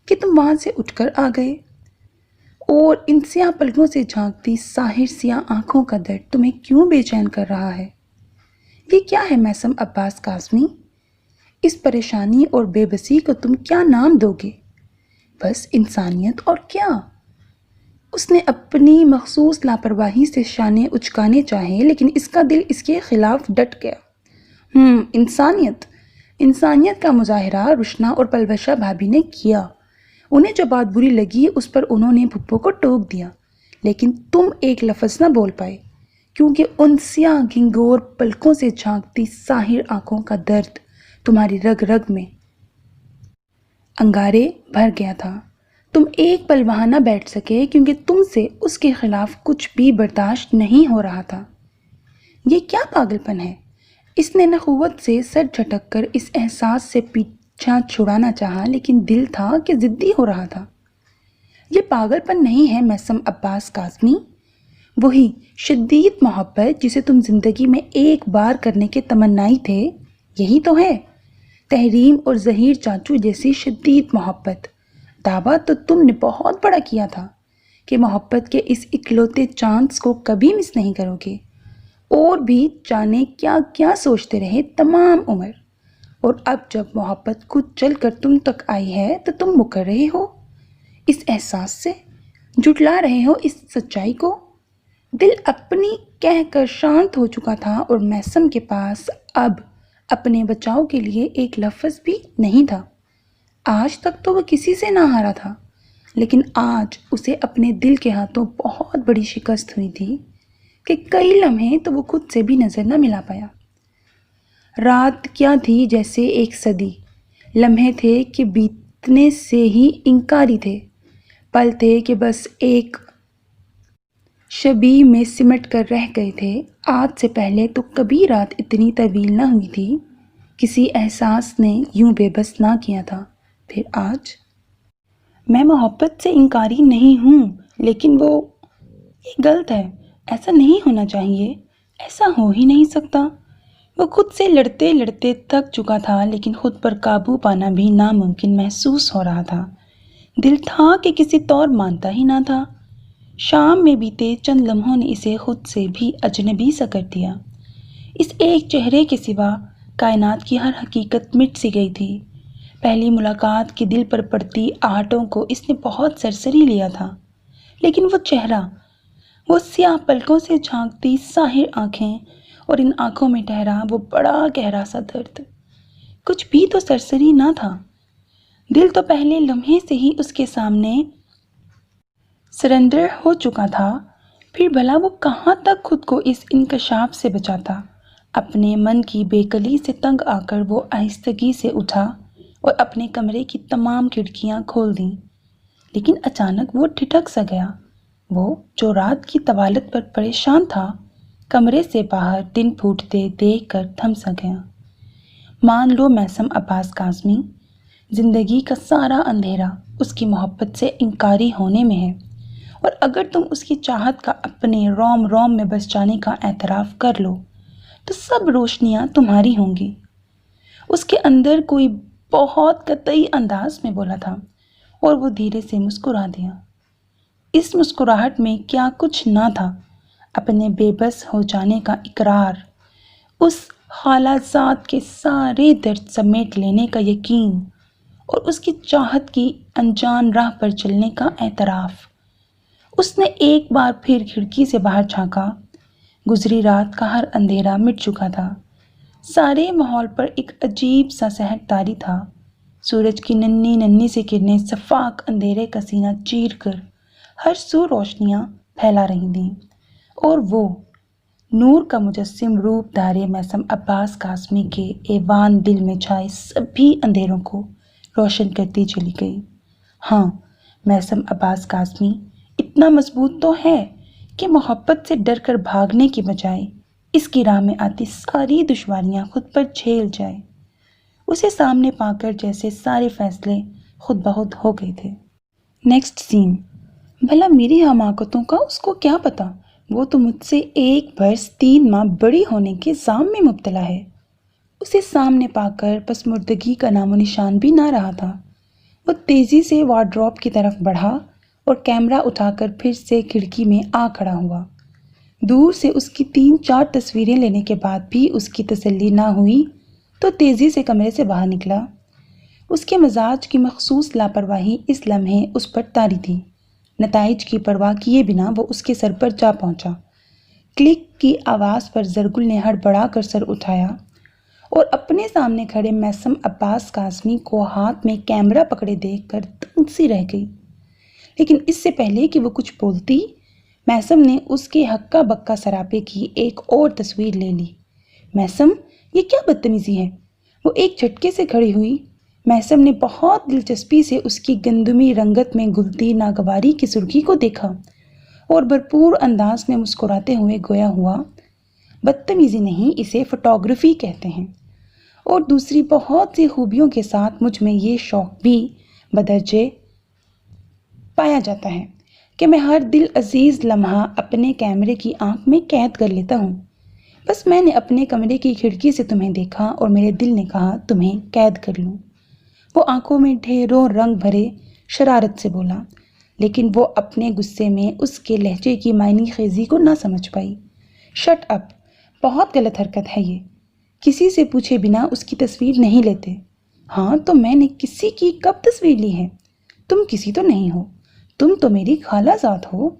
کہ تم وہاں سے اٹھ کر آ گئے؟ اور ان سیاہ پلکوں سے جھانکتی ساحر سیاہ آنکھوں کا درد تمہیں کیوں بے چین کر رہا ہے؟ یہ کیا ہے میسم عباس کاظمی؟ اس پریشانی اور بے بسی کو تم کیا نام دو گے؟ بس انسانیت، اور کیا؟ اس نے اپنی مخصوص لاپرواہی سے شانے اچکانے چاہے، لیکن اس کا دل اس کے خلاف ڈٹ گیا۔ انسانیت کا مظاہرہ رشنا اور پلوشا بھابھی نے کیا۔ انہیں جو بات بری لگی اس پر انہوں نے پھپھو کو ٹوک دیا، لیکن تم ایک لفظ نہ بول پائے، کیونکہ ان سیاہ گنگور پلکوں سے جھانکتی ساحر آنکھوں کا درد تمہاری رگ رگ میں انگارے بھر گیا تھا۔ تم ایک پل وہاں نہ بیٹھ سکے، کیونکہ تم سے اس کے خلاف کچھ بھی برداشت نہیں ہو رہا تھا۔ یہ کیا پاگل پن ہے؟ اس نے نخوت سے سر جھٹک کر اس احساس سے پیچھا چھڑانا چاہا، لیکن دل تھا کہ ضدی ہو رہا تھا۔ یہ پاگل پن نہیں ہے میثم عباس کاظمی، وہی شدید محبت جسے تم زندگی میں ایک بار کرنے کے تمنائی تھے، یہی تو ہے۔ تحریم اور ظہیر چاچو جیسی شدید محبت۔ دعویٰ تو تم نے بہت بڑا کیا تھا کہ محبت کے اس اکلوتے چانس کو کبھی مس نہیں کرو گے، اور بھی جانے کیا کیا سوچتے رہے تمام عمر، اور اب جب محبت خود چل کر تم تک آئی ہے تو تم مکر رہے ہو اس احساس سے، جھٹلا رہے ہو اس سچائی کو۔ دل اپنی کہہ کر شانت ہو چکا تھا، اور میثم کے پاس اب اپنے بچاؤ کے لیے ایک لفظ بھی نہیں تھا۔ آج تک تو وہ کسی سے نہ ہارا تھا، لیکن آج اسے اپنے دل کے ہاتھوں بہت بڑی شکست ہوئی تھی کہ کئی لمحے تو وہ خود سے بھی نظر نہ ملا پایا۔ رات کیا تھی جیسے ایک صدی، لمحے تھے کہ بیتنے سے ہی انکاری تھے، پل تھے کہ بس ایک شبیہ میں سمٹ کر رہ گئے تھے۔ آج سے پہلے تو کبھی رات اتنی طویل نہ ہوئی تھی، کسی احساس نے یوں بے بس نہ کیا تھا۔ پھر آج میں محبت سے انکاری نہیں ہوں، لیکن یہ غلط ہے، ایسا نہیں ہونا چاہیے، ایسا ہو ہی نہیں سکتا۔ وہ خود سے لڑتے لڑتے تھک چکا تھا، لیکن خود پر قابو پانا بھی ناممکن محسوس ہو رہا تھا۔ دل تھا کہ کسی طور مانتا ہی نہ تھا۔ شام میں بیتے چند لمحوں نے اسے خود سے بھی اجنبی سا کر دیا۔ اس ایک چہرے کے سوا کائنات کی ہر حقیقت مٹ سی گئی تھی۔ پہلی ملاقات کی دل پر پڑتی آہٹوں کو اس نے بہت سرسری لیا تھا، لیکن وہ چہرہ، وہ سیاہ پلکوں سے جھانکتی ساحر آنکھیں، اور ان آنکھوں میں ٹھہرا وہ بڑا گہرا سا درد، کچھ بھی تو سرسری نہ تھا۔ دل تو پہلے لمحے سے ہی اس کے سامنے سرنڈر ہو چکا تھا، پھر بھلا وہ کہاں تک خود کو اس انکشاف سے بچاتا۔ اپنے من کی بیکلی سے تنگ آ کر وہ آہستگی سے اٹھا اور اپنے کمرے کی تمام کھڑکیاں کھول دیں، لیکن اچانک وہ ٹھٹک سا گیا۔ وہ جو رات کی طوالت پر پریشان تھا، کمرے سے باہر دن پھوٹتے دیکھ کر تھم سا گیا۔ مان لو میثم عباس کاظمی، زندگی کا سارا اندھیرا اس کی محبت سے انکاری ہونے میں ہے، اور اگر تم اس کی چاہت کا اپنے روم روم میں بس جانے کا اعتراف کر لو تو سب روشنیاں تمہاری ہوں گی۔ اس کے اندر کوئی بہت قطعی انداز میں بولا تھا، اور وہ دھیرے سے مسکرا دیا۔ اس مسکراہٹ میں کیا کچھ نہ تھا، اپنے بے بس ہو جانے کا اقرار، اس خالہ زاد کے سارے درد سمیٹ لینے کا یقین، اور اس کی چاہت کی انجان راہ پر چلنے کا اعتراف۔ اس نے ایک بار پھر کھڑکی سے باہر جھانکا۔ گزری رات کا ہر اندھیرا مٹ چکا تھا، سارے ماحول پر ایک عجیب سا سحر طاری تھا۔ سورج کی ننھی ننھی سی کرنیں شفاف اندھیرے کا سینہ چیر کر ہر سو روشنیاں پھیلا رہی تھیں، اور وہ نور کا مجسم روپ دھارے میثم عباس کاظمی کے ایوان دل میں چھائے سبھی اندھیروں کو روشن کرتی چلی گئی۔ ہاں، میثم عباس کاظمی اتنا مضبوط تو ہے کہ محبت سے ڈر کر بھاگنے کی بجائے اس کی راہ میں آتی ساری دشواریاں خود پر جھیل جائے۔ اسے سامنے پا کر جیسے سارے فیصلے خود بخود ہو گئے تھے۔ نیکسٹ سین۔ بھلا میری حماقتوں کا اس کو کیا پتا، وہ تو مجھ سے 1 برس 3 ماہ بڑی ہونے کے زام میں مبتلا ہے۔ اسے سامنے پا کر پسمردگی کا نام و نشان بھی نہ رہا تھا۔ وہ تیزی سے وارڈروب کی طرف بڑھا اور کیمرہ اٹھا کر پھر سے کھڑکی میں آ کھڑا ہوا۔ دور سے اس کی 3-4 تصویریں لینے کے بعد بھی اس کی تسلی نہ ہوئی تو تیزی سے کمرے سے باہر نکلا۔ اس کے مزاج کی مخصوص لاپرواہی اس لمحے اس پر طاری تھی۔ نتائج کی پرواہ کیے بنا وہ اس کے سر پر جا پہنچا۔ کلک کی آواز پر زرگل نے ہڑبڑا کر سر اٹھایا اور اپنے سامنے کھڑے میثم عباس کاظمی کو ہاتھ میں کیمرہ پکڑے دیکھ کر دنگ سی رہ گئی۔ لیکن اس سے پہلے کہ وہ کچھ بولتی، میثم نے اس کے ہکا بکا سراپے کی ایک اور تصویر لے لی۔ میثم، یہ کیا بدتمیزی ہے؟ وہ ایک جھٹکے سے کھڑی ہوئی۔ میثم نے بہت دلچسپی سے اس کی گندمی رنگت میں گلتی ناگواری کی سرخی کو دیکھا اور بھرپور انداز میں مسکراتے ہوئے گویا ہوا، بدتمیزی نہیں، اسے فوٹوگرافی کہتے ہیں۔ اور دوسری بہت سی خوبیوں کے ساتھ مجھ میں یہ شوق بھی بدرجے پایا جاتا ہے کہ میں ہر دل عزیز لمحہ اپنے کیمرے کی آنکھ میں قید کر لیتا ہوں۔ بس میں نے اپنے کمرے کی کھڑکی سے تمہیں دیکھا اور میرے دل نے کہا تمہیں قید کر لوں۔ وہ آنکھوں میں ڈھیروں رنگ بھرے شرارت سے بولا، لیکن وہ اپنے غصے میں اس کے لہجے کی معنی خیزی کو نہ سمجھ پائی۔ شٹ اپ، بہت غلط حرکت ہے یہ، کسی سے پوچھے بنا اس کی تصویر نہیں لیتے۔ ہاں تو میں نے کسی کی کب تصویر لی ہے؟ تم کسی تو نہیں ہو، تم تو میری خالہ زاد ہو۔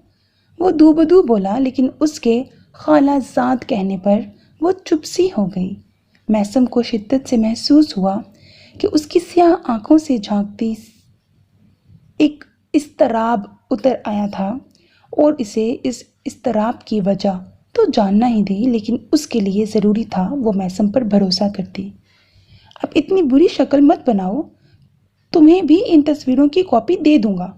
وہ دو بدو بولا، لیکن اس کے خالہ زاد کہنے پر وہ چپ سی ہو گئی۔ میسم کو شدت سے محسوس ہوا کہ اس کی سیاہ آنکھوں سے جھانکتی ایک اضطراب اتر آیا تھا، اور اسے اس اضطراب کی وجہ تو جاننا ہی تھی، لیکن اس کے لیے ضروری تھا وہ میسم پر بھروسہ کرتی۔ اب اتنی بری شکل مت بناؤ، تمہیں بھی ان تصویروں کی کاپی دے دوں گا۔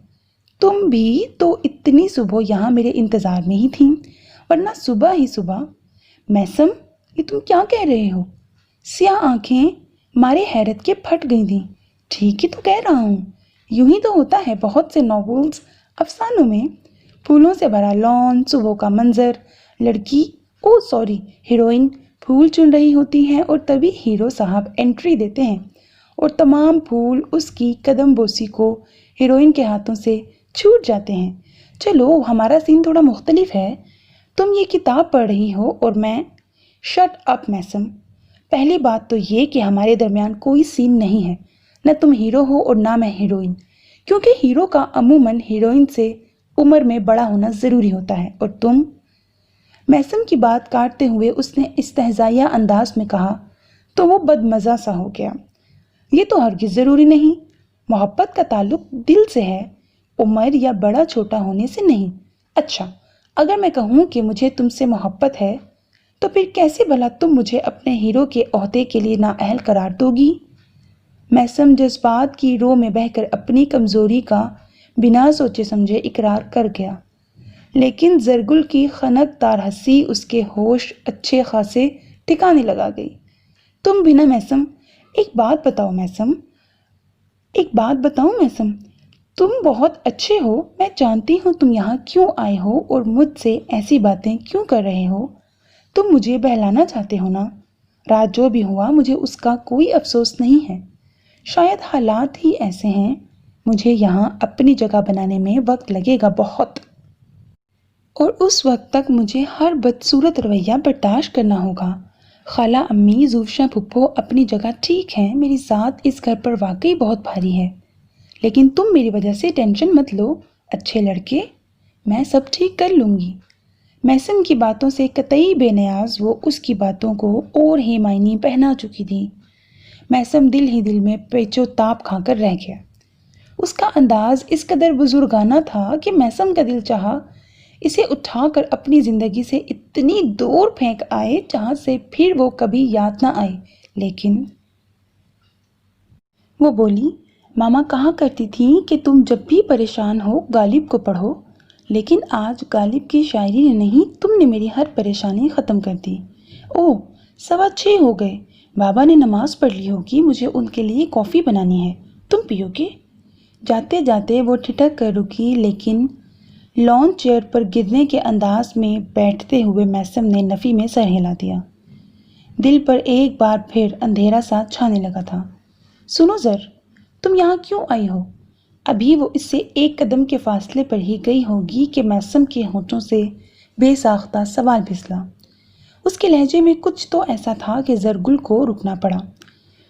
تم بھی تو اتنی صبح یہاں میرے انتظار میں ہی تھیں، ورنہ صبح ہی صبح۔ میسم، یہ تم کیا کہہ رہے ہو؟ سیاہ آنکھیں مارے حیرت کے پھٹ گئی تھیں۔ ٹھیک ہی تو کہہ رہا ہوں، یوں ہی تو ہوتا ہے بہت سے ناولز افسانوں میں، پھولوں سے بھرا لان، صبح کا منظر، لڑکی ہیروئن پھول چن رہی ہوتی ہے اور تبھی ہیرو صاحب انٹری دیتے ہیں اور تمام پھول اس کی قدم بوسی کو ہیروئن کے ہاتھوں سے چھوٹ جاتے ہیں۔ چلو ہمارا سین تھوڑا مختلف ہے، تم یہ کتاب پڑھ رہی ہو اور میں… شٹ اپ میسم، پہلی بات تو یہ کہ ہمارے درمیان کوئی سین نہیں ہے، نہ تم ہیرو ہو اور نہ میں ہیروئن، کیونکہ ہیرو کا عموماً ہیروئن سے عمر میں بڑا ہونا ضروری ہوتا ہے، اور تم… میسم کی بات کاٹتے ہوئے اس نے استہزائیہ انداز میں کہا تو وہ بدمزہ سا ہو گیا۔ یہ تو ہرگز ضروری نہیں، محبت کا تعلق دل سے ہے، عمر یا بڑا چھوٹا ہونے سے نہیں۔ اچھا، اگر میں کہوں کہ مجھے تم سے محبت ہے تو پھر کیسے بھلا تم مجھے اپنے ہیرو کے عہدے کے لیے نااہل قرار دو گی؟ میسم جذبات کی رو میں بہہ کر اپنی کمزوری کا بنا سوچے سمجھے اقرار کر گیا، لیکن زرگل کی خنک تار ہنسی اس کے ہوش اچھے خاصے ٹھکانے لگا گئی۔ تم بھی نا میسم، ایک بات بتاؤ میسم، تم بہت اچھے ہو، میں جانتی ہوں تم یہاں کیوں آئے ہو اور مجھ سے ایسی باتیں کیوں کر رہے ہو۔ تم مجھے بہلانا چاہتے ہو نا؟ رات جو بھی ہوا مجھے اس کا کوئی افسوس نہیں ہے، شاید حالات ہی ایسے ہیں، مجھے یہاں اپنی جگہ بنانے میں وقت لگے گا بہت، اور اس وقت تک مجھے ہر بدصورت رویہ برداشت کرنا ہوگا۔ خالہ امی، زوفشا پھپھو اپنی جگہ ٹھیک ہیں، میری ذات اس گھر پر واقعی بہت بھاری ہے، لیکن تم میری وجہ سے ٹینشن مت لو، اچھے لڑکے، میں سب ٹھیک کر لوں گی۔ میسم کی باتوں سے قطعی بے نیاز وہ اس کی باتوں کو اور ہی معنی پہنا چکی تھی۔ میسم دل ہی دل میں پیچ و تاب کھا کر رہ گیا۔ اس کا انداز اس قدر بزرگانہ تھا کہ میسم کا دل چاہا اسے اٹھا کر اپنی زندگی سے اتنی دور پھینک آئے جہاں سے پھر وہ کبھی یاد نہ آئے، لیکن وہ بولی، ماما کہا کرتی تھی کہ تم جب بھی پریشان ہو غالب کو پڑھو، لیکن آج غالب کی شاعری نے نہیں، تم نے میری ہر پریشانی ختم کر دی۔ اوہ، 6:15 ہو گئے، بابا نے نماز پڑھ لی ہوگی، مجھے ان کے لیے کافی بنانی ہے، تم پیو گے؟ جاتے جاتے وہ ٹھٹک کر رکی، لیکن لان چیئر پر گرنے کے انداز میں بیٹھتے ہوئے میسم نے نفی میں سر ہلا دیا۔ دل پر ایک بار پھر اندھیرا سا چھانے لگا تھا۔ سنو تم یہاں کیوں آئی ہو؟ ابھی وہ اس سے ایک قدم کے فاصلے پر ہی گئی ہوگی کہ میسم کے ہونٹوں سے بے ساختہ سوال پھسلا۔ اس کے لہجے میں کچھ تو ایسا تھا کہ زرگل کو رکنا پڑا،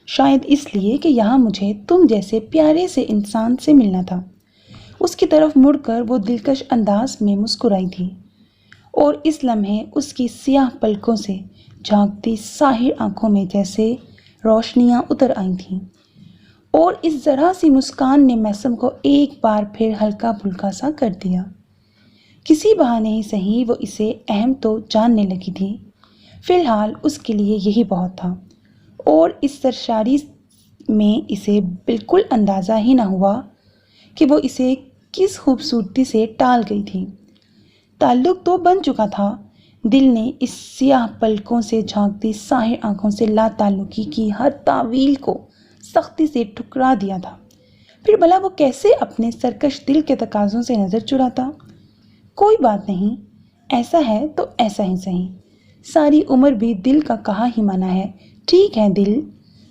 شاید اس لیے کہ یہاں مجھے تم جیسے پیارے سے انسان سے ملنا تھا۔ اس کی طرف مڑ کر وہ دلکش انداز میں مسکرائی تھی، اور اس لمحے اس کی سیاہ پلکوں سے جھانکتی ساحر آنکھوں میں جیسے روشنیاں اتر آئی تھیں، اور اس ذرا سی مسکان نے میسم کو ایک بار پھر ہلکا پھلکا سا کر دیا۔ کسی بہانے ہی صحیح وہ اسے اہم تو جاننے لگی تھی، فی الحال اس کے لیے یہی بہت تھا، اور اس سرشاری میں اسے بالکل اندازہ ہی نہ ہوا کہ وہ اسے کس خوبصورتی سے ٹال گئی تھی۔ تعلق تو بن چکا تھا، دل نے اس سیاہ پلکوں سے جھانکتی ساحر آنکھوں سے لا تعلقی کی ہر تعویل کو سختی سے ٹھکرا دیا تھا۔ پھر بھلا وہ کیسے اپنے سرکش دل کے تقاضوں سے نظر چراتا؟ کوئی بات نہیں، ایسا ہے تو ایسا ہی صحیح، ساری عمر بھی دل کا کہا ہی مانا ہے۔ ٹھیک ہے، دل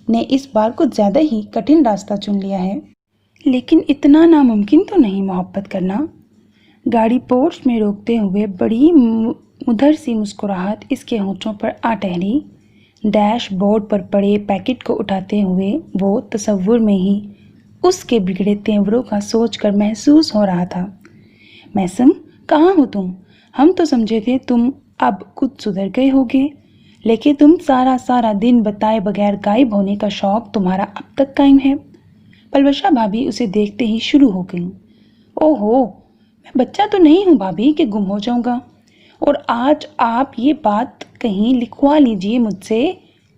نے اس بار کچھ زیادہ ہی کٹھن راستہ چن لیا ہے، لیکن اتنا ناممکن تو نہیں محبت کرنا۔ گاڑی پورچ میں روکتے ہوئے بڑی مدھر سی مسکراہٹ اس کے ہونٹوں پر آ ٹھہری۔ ڈیش بورڈ پر پڑے پیکٹ کو اٹھاتے ہوئے وہ تصور میں ہی اس کے بگڑے تیوروں کا سوچ کر محسوس ہو رہا تھا۔ میسم، کہاں ہو تم؟ ہم تو سمجھے تھے تم اب کچھ سدھر گئے ہوگے، لیکن تم سارا دن بتائے بغیر غائب ہونے کا شوق تمہارا اب تک قائم ہے۔ پلوشا بھابھی اسے دیکھتے ہی شروع ہو گئیں۔ اوہو، میں بچہ تو نہیں ہوں بھابھی کہ گم ہو جاؤں گا، اور آج آپ یہ بات کہیں لکھوا لیجئے مجھ سے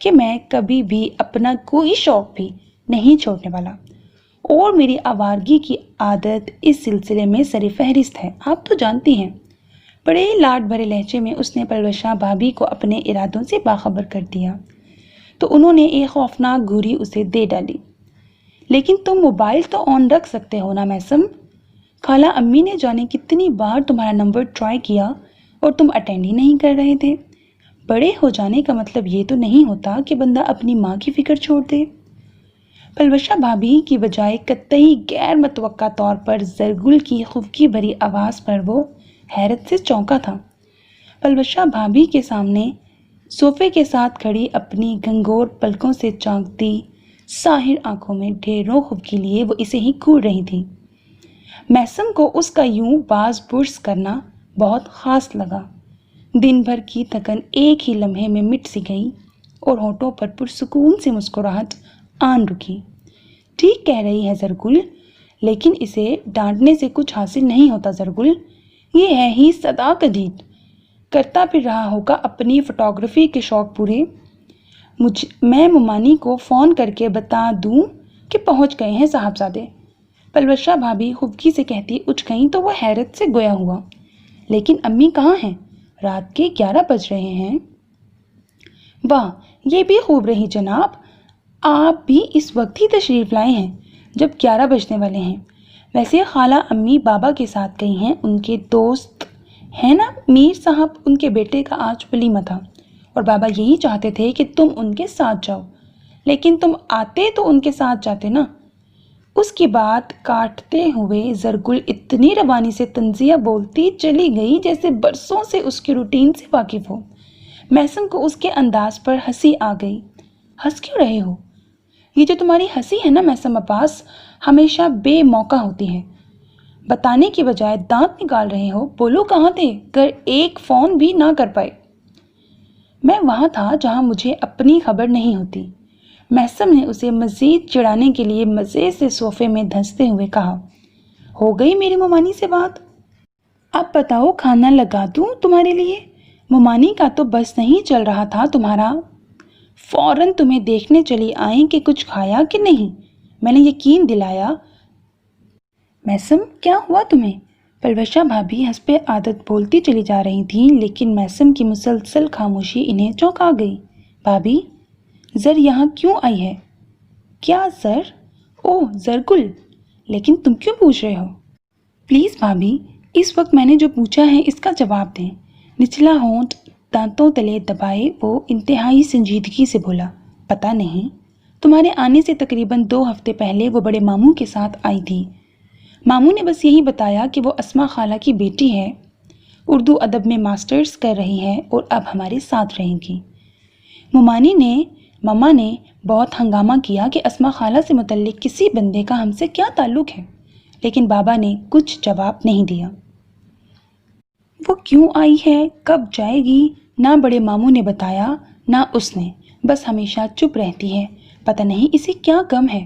کہ میں کبھی بھی اپنا کوئی شوق بھی نہیں چھوڑنے والا، اور میری آوارگی کی عادت اس سلسلے میں سر فہرست ہے، آپ تو جانتی ہیں۔ بڑے لاڈ بھرے لہجے میں اس نے پلوشا بھابھی کو اپنے ارادوں سے باخبر کر دیا، تو انہوں نے ایک خوفناک گھوری اسے دے ڈالی۔ لیکن تم موبائل تو آن رکھ سکتے ہو نا میسم؟ خالہ امی نے جانے کتنی بار تمہارا نمبر ٹرائی کیا اور تم اٹینڈ ہی نہیں کر رہے تھے۔ بڑے ہو جانے کا مطلب یہ تو نہیں ہوتا کہ بندہ اپنی ماں کی فکر چھوڑ دے۔ پلوشا بھابھی کی بجائے قطعی غیر متوقع طور پر زرگل کی خفگی بھری آواز پر وہ حیرت سے چونکا تھا۔ پلوشا بھابھی کے سامنے صوفے کے ساتھ کھڑی اپنی گھنگور پلکوں سے چونکتی ساحر آنکھوں میں ڈھیروں خفگی لیے وہ اسے ہی گھور رہی تھی۔ میسم کو اس کا یوں باز پرس کرنا بہت خاص لگا۔ دن بھر کی تھکن ایک ہی لمحے میں مٹ سی گئی اور ہونٹوں پر پرسکون سی مسکراہٹ آن رکی۔ ٹھیک کہہ رہی ہے زرگل، لیکن اسے ڈانٹنے سے کچھ حاصل نہیں ہوتا زرگل، یہ ہے ہی سدا قدید، کرتا پھر رہا ہوگا اپنی فوٹوگرافی کے شوق پورے۔ میں ممانی کو فون کر کے بتا دوں کہ پہنچ گئے ہیں صاحبزادے؟ پلوشا بھابھی خفگی سے کہتی اٹھ گئیں تو وہ حیرت سے گویا ہوا۔ لیکن امی کہاں ہیں؟ رات کے 11 بج رہے ہیں۔ واہ، یہ بھی خوب رہی جناب، آپ بھی اس وقت ہی تشریف لائے ہیں جب 11 بجنے والے ہیں۔ ویسے خالہ امی بابا کے ساتھ گئی ہیں، ان کے دوست ہیں نا میر صاحب، ان کے بیٹے کا آج ولیمہ تھا، اور بابا یہی چاہتے تھے کہ تم ان کے ساتھ جاؤ، لیکن تم آتے تو ان کے ساتھ جاتے نا۔ اس کی بات کاٹتے ہوئے زرگل اتنی روانی سے طنزیہ بولتی چلی گئی جیسے برسوں سے اس کے روٹین سے واقف ہو۔ میسم کو اس کے انداز پر ہنسی آ گئی۔ ہنس کیوں رہے ہو؟ یہ جو تمہاری ہنسی ہے نا میسم عباس، ہمیشہ بے موقع ہوتی ہے، بتانے کی بجائے دانت نکال رہے ہو۔ بولو کہاں تھے اگر ایک فون بھی نہ کر پائے؟ میں وہاں تھا جہاں مجھے اپنی خبر نہیں ہوتی، میسم نے اسے مزید چڑھانے کے لیے مزے سے صوفے میں دھنستے ہوئے کہا۔ ہو گئی میری ممانی سے بات؟ اب بتاؤ کھانا لگا دوں تمہارے لیے؟ ممانی کا تو بس نہیں چل رہا تھا تمہارا، فوراً تمہیں دیکھنے چلی آئیں کہ کچھ کھایا کہ نہیں۔ میں نے یقین دلایا۔ میسم کیا ہوا تمہیں؟ پلوشا بھابھی حسب عادت بولتی چلی جا رہی تھیں، لیکن میسم کی مسلسل خاموشی انہیں چونکا گئی۔ بھابھی، زر یہاں کیوں آئی ہے؟ کیا زر؟ اوہ زرگل، لیکن تم کیوں پوچھ رہے ہو؟ پلیز بھابھی، اس وقت میں نے جو پوچھا ہے اس کا جواب دیں۔ نچلا ہونٹ دانتوں تلے دبائے وہ انتہائی سنجیدگی سے بولا۔ پتہ نہیں، تمہارے آنے سے تقریباً 2 ہفتے پہلے وہ بڑے ماموں کے ساتھ آئی تھی۔ ماموں نے بس یہی بتایا کہ وہ اسما خالہ کی بیٹی ہے، اردو ادب میں ماسٹرز کر رہی ہے اور اب ہمارے ساتھ رہے گی۔ مما نے بہت ہنگامہ کیا کہ اسما خالہ سے متعلق کسی بندے کا ہم سے کیا تعلق ہے، لیکن بابا نے کچھ جواب نہیں دیا۔ وہ کیوں آئی ہے، کب جائے گی، نہ بڑے ماموں نے بتایا نہ اس نے، بس ہمیشہ چپ رہتی ہے، پتہ نہیں اسے کیا غم ہے۔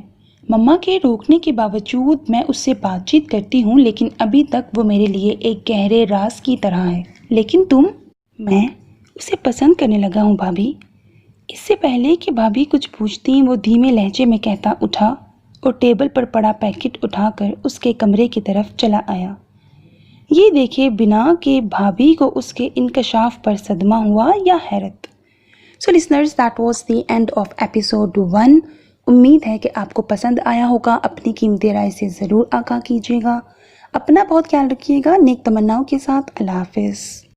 مما کے روکنے کے باوجود میں اس سے بات چیت کرتی ہوں، لیکن ابھی تک وہ میرے لیے ایک گہرے راز کی طرح ہے۔ لیکن تم؟ میں اسے پسند کرنے لگا ہوں بھابھی۔ اس سے پہلے کہ بھابھی کچھ پوچھتی وہ دھیمے لہجے میں کہتا اٹھا اور ٹیبل پر پڑا پیکٹ اٹھا کر اس کے کمرے کی طرف چلا آیا۔ یہ دیکھے بنا کہ بھابھی کو اس کے انکشاف پر صدمہ ہوا یا حیرت۔ So listeners, that was the end of episode 1. امید ہے کہ آپ کو پسند آیا ہوگا۔ اپنی قیمتی رائے سے ضرور آگاہ کیجیے گا۔ اپنا بہت خیال رکھیے گا۔ نیک تمناؤں کے ساتھ اللہ حافظ۔